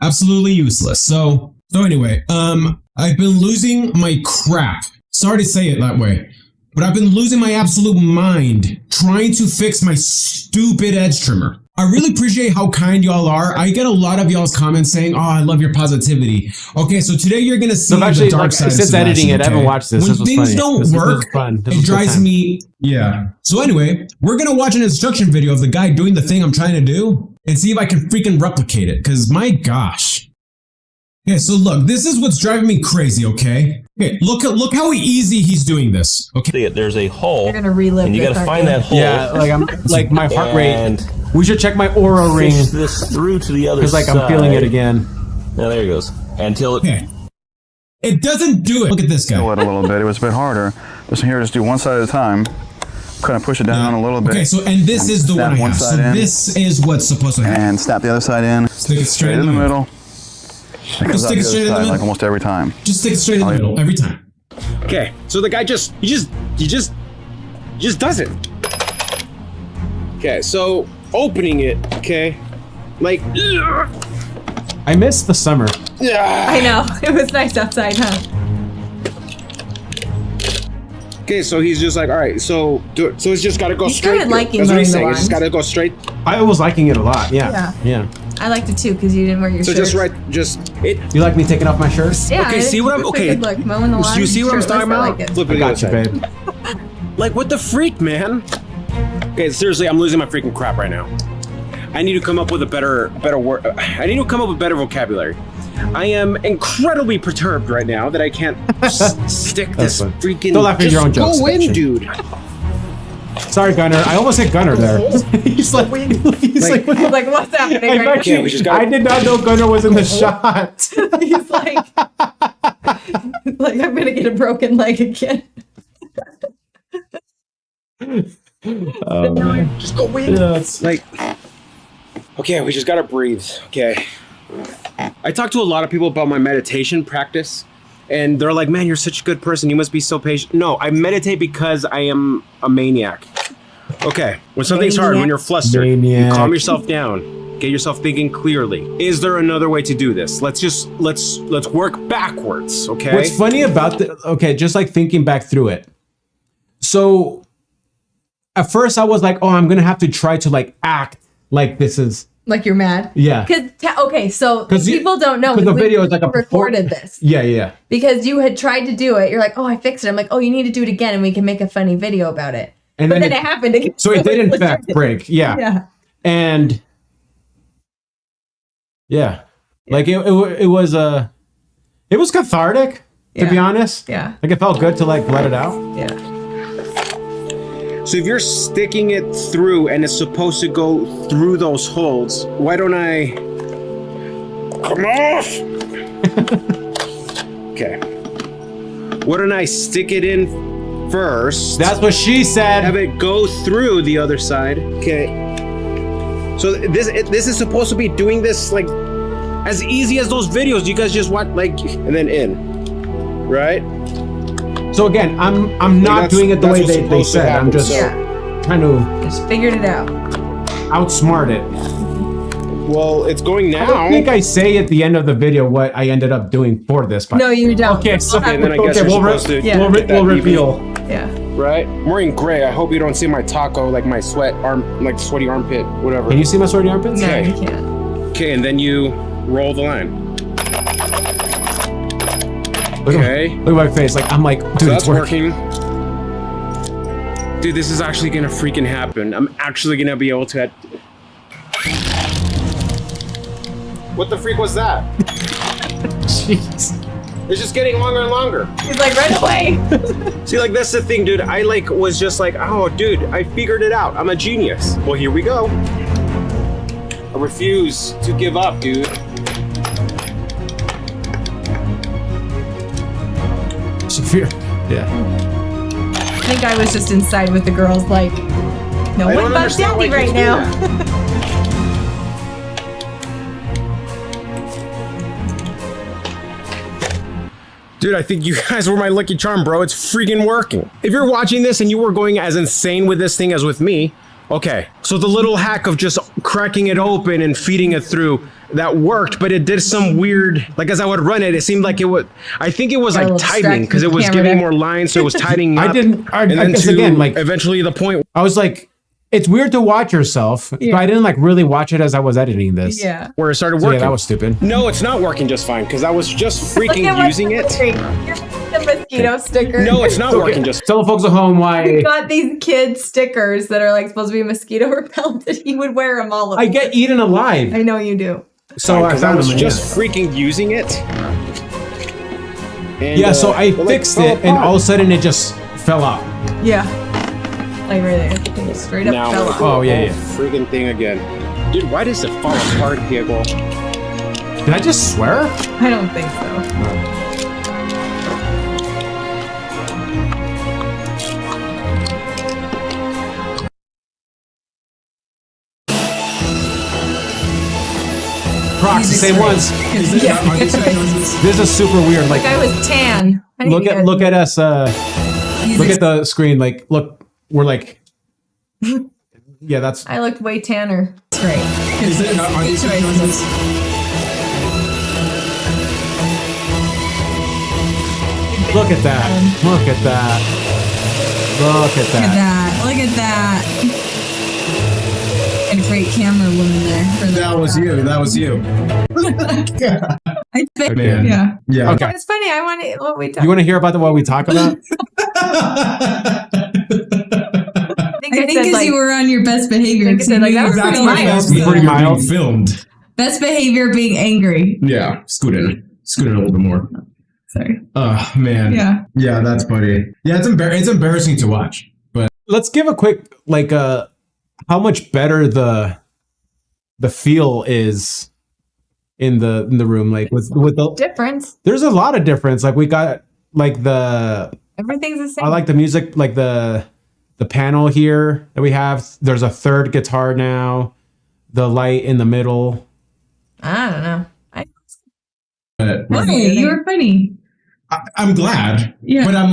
Absolutely useless. So anyway, I've been losing my crap. Sorry to say it that way, but I've been losing my absolute mind trying to fix my stupid edge trimmer. I really appreciate how kind y'all are. I get a lot of y'all's comments saying, "Oh, I love your positivity." Okay, so today you're gonna see the dark side. Since editing it, I haven't watched this. When things don't work, it drives me. Yeah. So anyway, we're gonna watch an instruction video of the guy doing the thing I'm trying to do and see if I can freaking replicate it. Because my gosh. Okay, so look, this is what's driving me crazy, okay? Okay, look how easy he's doing this. Okay. There's a hole. You're gonna relive and you this, gotta aren't find you? that hole. Yeah, like I'm like my heart and rate. We should check my aura ring. Push this through to the other Because like side. I'm feeling it again. Now there it goes. Until it. Okay. It doesn't do it. Look at this guy. It a little bit. It was a bit harder. Just here, just do one side at a time. Kind of push it down a little bit. Okay, so and this is the one I Snap one have. So side in. this is what's supposed to happen. And snap the other side in. Stick it straight in the middle. Just stick it straight in the middle. Like almost every time. Just stick it straight in the middle every time. Okay, so the guy just does it. Okay, so opening it, okay, like. I miss the summer. I know. It was nice outside, huh? Okay, so he's just like, all right, so do it. So it's just got to go You straight. started liking That's what he's mowing the saying. It's just got lawn. to go straight. I was liking it a lot. Yeah. I liked it too because you didn't wear your So shirt. just right, just it. You like me taking off my shirt? Yeah, Okay, see what I'm okay. Look, mowing the lawn. You see what I'm talking about? Like it. Flip I it got you, the other babe. side. Like what the freak, man? Okay, seriously, I'm losing my freaking crap right now. I need to come up with a better word. I need to come up with better vocabulary. I am incredibly perturbed right now that I can't stick this fine. freaking. Don't laugh at your own jokes. Go in, dude. Sorry, Gunner. I almost hit Gunner there. he's like, Like, what's happening I, right actually, we just gotta- I did not know Gunner was in the shot. now? He's like, I'm gonna get a broken leg again. Just go in. Yeah, it's Like, okay, we just gotta breathe. Okay. I talk to a lot of people about my meditation practice, and they're like, man, you're such a good person. You must be so patient. No, I meditate because I am a maniac. Okay, when something's hard, when you're flustered, you calm yourself down. Get yourself thinking clearly. Is there another way to do this? Let's work backwards, okay? What's funny about just like thinking back through it. So at first I was like, oh, I'm gonna have to try to like act like this is. Like you're mad? Yeah. So people don't know. Because the video is like a recorded this. Yeah. Because you had tried to do it. You're like, oh, I fixed it. I'm like, oh, you need to do it again and we can make a funny video about it. And but then it happened again. So it did in fact break. Yeah. Yeah. And yeah. Like it was cathartic, to be honest. Yeah. Like it felt good to like let it out. Yeah. So if you're sticking it through and it's supposed to go through those holes, why don't I come off? Okay. Why don't I stick it in first? That's what she said. Have it go through the other side. Okay. So this is supposed to be doing this like as easy as those videos you guys just want, like, and then in, right? So again, I'm not doing it the way they said. I'm just trying to just figured it out. Outsmart it. Well, it's going now. I don't think I say at the end of the video what I ended up doing for this. But No, you don't. Okay, so and then I guess you're supposed to we'll reveal. Yeah. Right? I'm wearing gray. I hope you don't see my taco, like my sweaty armpit, whatever. Can you see my sweaty armpits? No, you can't. Okay, and then you roll the line. Okay. Look at my face. Like I'm like, dude, So it's that's working. Dude, this is actually gonna freaking happen. I'm actually gonna be able to. What the freak was that? Jeez. It's just getting longer and longer. He's like, right away. See, like that's the thing, dude. I like was just like, oh, dude, I figured it out. I'm a genius. Well, here we go. I refuse to give up, dude. Severe. Yeah. I think I was just inside with the girls, like, no I one don't but understand why Daddy right kids do now. that. Dude, I think you guys were my lucky charm, bro. It's freaking working. If you're watching this and you were going as insane with this thing as with me, okay. So the little hack of just cracking it open and feeding it through, that worked, but it did some weird, like as I would run it, it seemed like it would, I think it was like tightening because it was giving more lines, so it was tightening up. I guess again, like eventually the point. I was like, it's weird to watch yourself, but I didn't like really watch it as I was editing this. Yeah. Where it started So, working. yeah, that was stupid. No, it's not working just fine because I was just Look freaking at what's using it. The mosquito sticker. No, it's not working just. Tell the folks at home why. He got these kid stickers that are like supposed to be mosquito repellent, and he would wear them all. I get eaten alive. I know you do. So I I found was them. just freaking using it. And, Yeah, so I it, like, fixed fell it, and apart. all of a sudden it just fell out. Yeah. Like right there. Everything just straight up Now fell we're off. doing Oh, yeah, the yeah. whole freaking thing again. Dude, why does it fall apart, Diego? Did I just swear? I don't think so. Crocs, the same ones. Yeah, good choice. This is super weird. Like, Like I was tan. I need look to at get- look at us. Look at the screen. Like, look, we're like, yeah, that's. I looked way tanner. That's great. Are these choices? Look at that. Look at that. Look at that. Look at that. And a great camera woman there. For That was you. That was you. I think, Man. yeah. Yeah. Okay. It's funny. I want to. What we talk. You want to hear about what we talk about? I I think because you were on your best behavior. I said, like, that was That's pretty what mild. best behavior Pretty mild. being filmed. Best behavior being angry. Yeah, scoot in a little bit more. Sorry. Oh man. Yeah. Yeah, that's funny. Yeah, it's embarrassing to watch. But Let's give a quick how much better the feel is in the room. Like with the difference. There's a lot of difference. Like we got like Everything's the same. I like the music, like the panel here that we have. There's a third guitar now. The light in the middle. I don't know. Hey, you were funny. I'm glad. Yeah. But I'm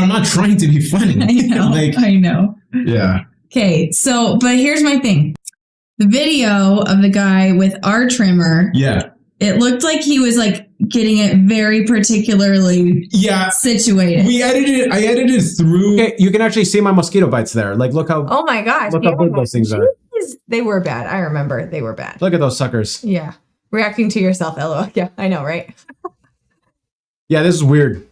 not trying to be funny. I know. I know. Yeah. Okay, so, but here's my thing. The video of the guy with our trimmer. Yeah. It looked like he was like getting it very particularly situated. I edited through. Okay, you can actually see my mosquito bites there. Like, look how. Oh my gosh. Look how big those things are. They were bad. I remember they were bad. Look at those suckers. Yeah. Reacting to yourself, LOL. Yeah, I know, right? Yeah, this is weird.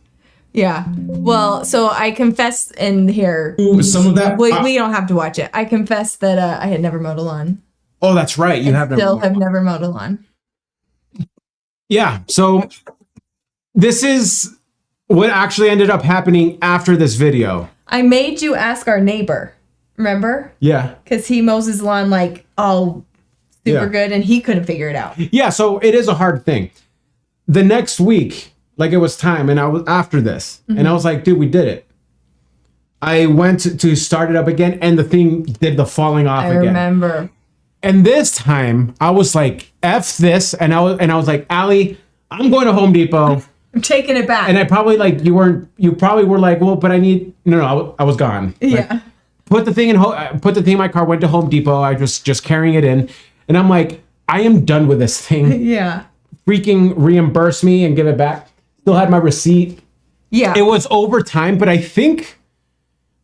Yeah. Well, so I confessed in here. Some of that. We don't have to watch it. I confessed that I had never mowed a lawn. Oh, that's right. You have Still have never mowed a lawn. Yeah. So this is what actually ended up happening after this video. I made you ask our neighbor. Remember? Yeah. Because he mows his lawn like all super good and he couldn't figure it out. Yeah. So it is a hard thing. The next week, like it was time, and I was after this, and I was like, dude, we did it. I went to start it up again, and the thing did the falling off again. I remember. And this time, I was like, "F this," and I was like, "Allie, I'm going to Home Depot." I'm taking it back. And I probably you probably were like, "Well, but I need." No, I was gone. Yeah. Put the thing in my car. Went to Home Depot. I was just carrying it in, and I'm like, I am done with this thing. Yeah. Freaking reimburse me and give it back. Still had my receipt. Yeah. It was overtime, but I think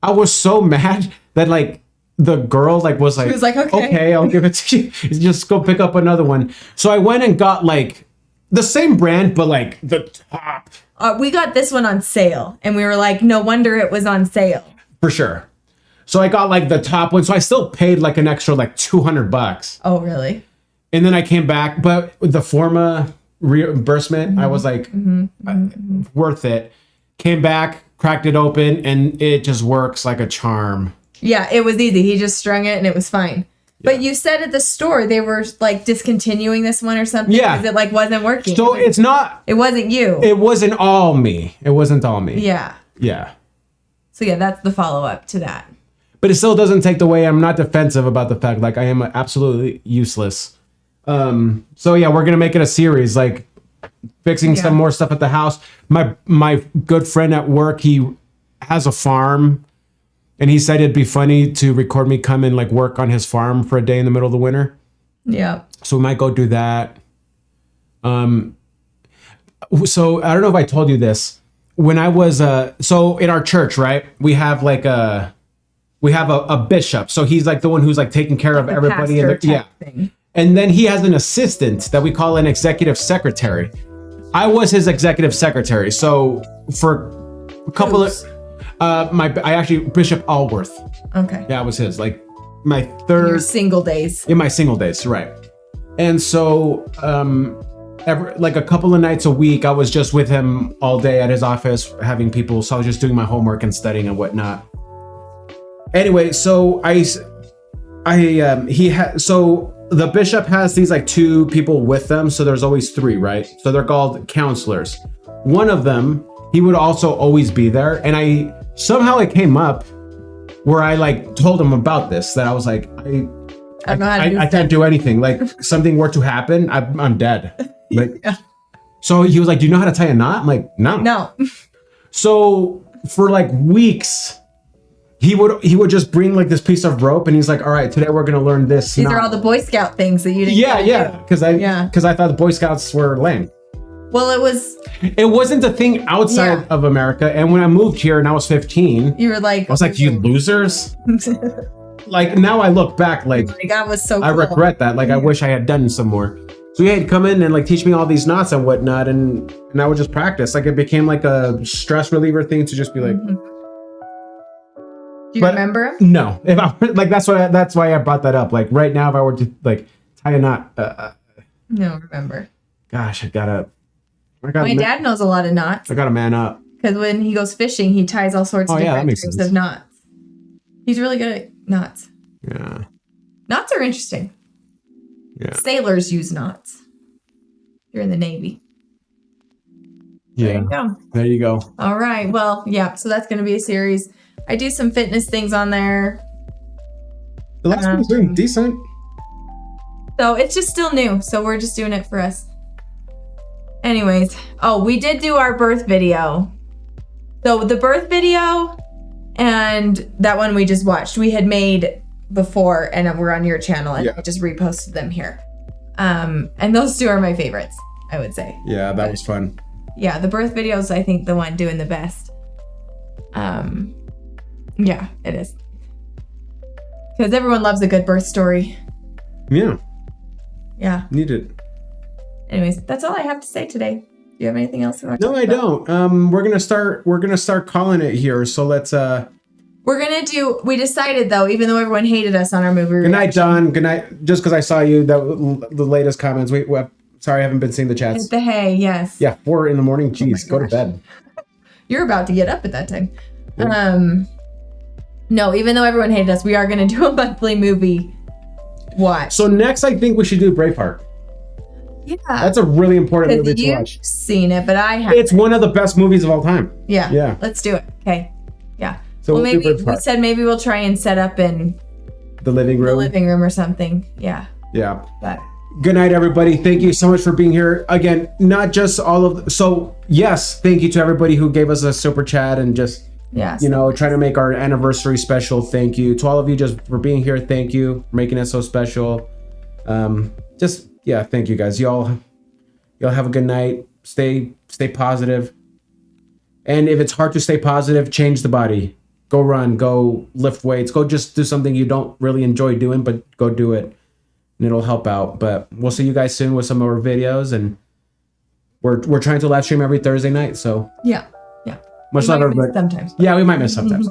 I was so mad that like the girl was like, She was like, okay. I'll give it to you. Just go pick up another one. So I went and got like the same brand, but like the top. We got this one on sale, and we were like, no wonder it was on sale. For sure. So I got like the top one. So I still paid like an extra like $200. Oh, really? And then I came back, but with the Forma reimbursement, I was like, worth it. Came back, cracked it open, and it just works like a charm. Yeah, it was easy. He just strung it and it was fine. Yeah. But you said at the store they were like discontinuing this one or something because it like wasn't working. So it wasn't you. It wasn't all me. It wasn't all me. Yeah. Yeah. So yeah, that's the follow-up to that. But it still doesn't take away. I'm not defensive about the fact like I am absolutely useless. So yeah, we're gonna make it a series, like fixing some more stuff at the house. My good friend at work, he has a farm, and he said it'd be funny to record me come and like work on his farm for a day in the middle of the winter. Yeah. So we might go do that. So I don't know if I told you this. When I was so in our church, right? We have like a bishop. So he's like the one who's like taking care of everybody. Thing. And then he has an assistant that we call an executive secretary. I was his executive secretary. So for a couple of Bishop Allworth. Okay. Yeah, it was his. Like my third Your single days. In my single days, right. And so like a couple of nights a week, I was just with him all day at his office having people. So I was just doing my homework and studying and whatnot. Anyway, so so the bishop has these like 2 people with them. So there's always 3, right? So they're called counselors. One of them, he would also always be there. And somehow it came up where I like told him about this, that I was like, I can't do anything. Like something were to happen, I'm dead. Like, so he was like, do you know how to tie a knot? I'm like, no. So for like weeks, he would just bring like this piece of rope and he's like, all right, today we're going to learn this. These are all the Boy Scout things that you didn't Yeah. Cause I thought the Boy Scouts were lame. Well, it wasn't a thing outside of America. And when I moved here and I was 15, you were like, I was like, you losers. Like now I look back, like that was so cool. I regret that. Like I wish I had done some more. So he had come in and like teach me all these knots and whatnot, and I would just practice. Like it became like a stress reliever thing to just be like. Do you remember him? No, if I like that's why I brought that up. Like right now, if I were to like tie a knot, no, remember. Gosh, I gotta. My dad knows a lot of knots. I gotta man up. Because when he goes fishing, he ties all sorts of different types of knots. He's really good at knots. Yeah. Knots are interesting. Yeah. Sailors use knots. You're in the Navy. Yeah. There you go. All right. Well, yeah. So that's going to be a series. I do some fitness things on there. The last one's doing decent. So it's just still new. So we're just doing it for us. Anyways. Oh, we did do our birth video. So the birth video and that one we just watched, we had made before and we're on your channel and I just reposted them here. And those 2 are my favorites, I would say. Yeah, that was fun. Yeah, the birth video is, I think, the one doing the best. Yeah, it is. Because everyone loves a good birth story. Yeah. Yeah. Needed. Anyways, that's all I have to say today. Do you have anything else you want to No, talk I about? don't. We're gonna start calling it here. So let's we decided though, even though everyone hated us on our movie Good night, John. Good night. Just because I saw you, the latest comments. Sorry, I haven't been seeing the chats. Hit the hay, yes. Yeah, 4 a.m. Jeez, go to bed. You're about to get up at that time. Yeah. No, even though everyone hated us, we are going to do a monthly movie watch. So next, I think we should do Braveheart. Yeah. That's a really important movie to watch. You've seen it, but I haven't. It's one of the best movies of all time. Yeah. Yeah. Let's do it. Okay. Yeah. So well, maybe we said maybe we'll try and set up in the living room. Or something. Yeah. Yeah. But good night, everybody. Thank you so much for being here. Again, not just all of... So, yes, thank you to everybody who gave us a super chat and just, trying to make our anniversary special. Thank you. To all of you just for being here, thank you for making it so special. Thank you, guys. Y'all have a good night. Stay positive. And if it's hard to stay positive, change the body. Go run. Go lift weights. Go just do something you don't really enjoy doing, but go do it. And it'll help out. But we'll see you guys soon with some more videos, and we're trying to live stream every Thursday night. So yeah. Much love, everybody. Sometimes. Yeah, we might miss sometimes.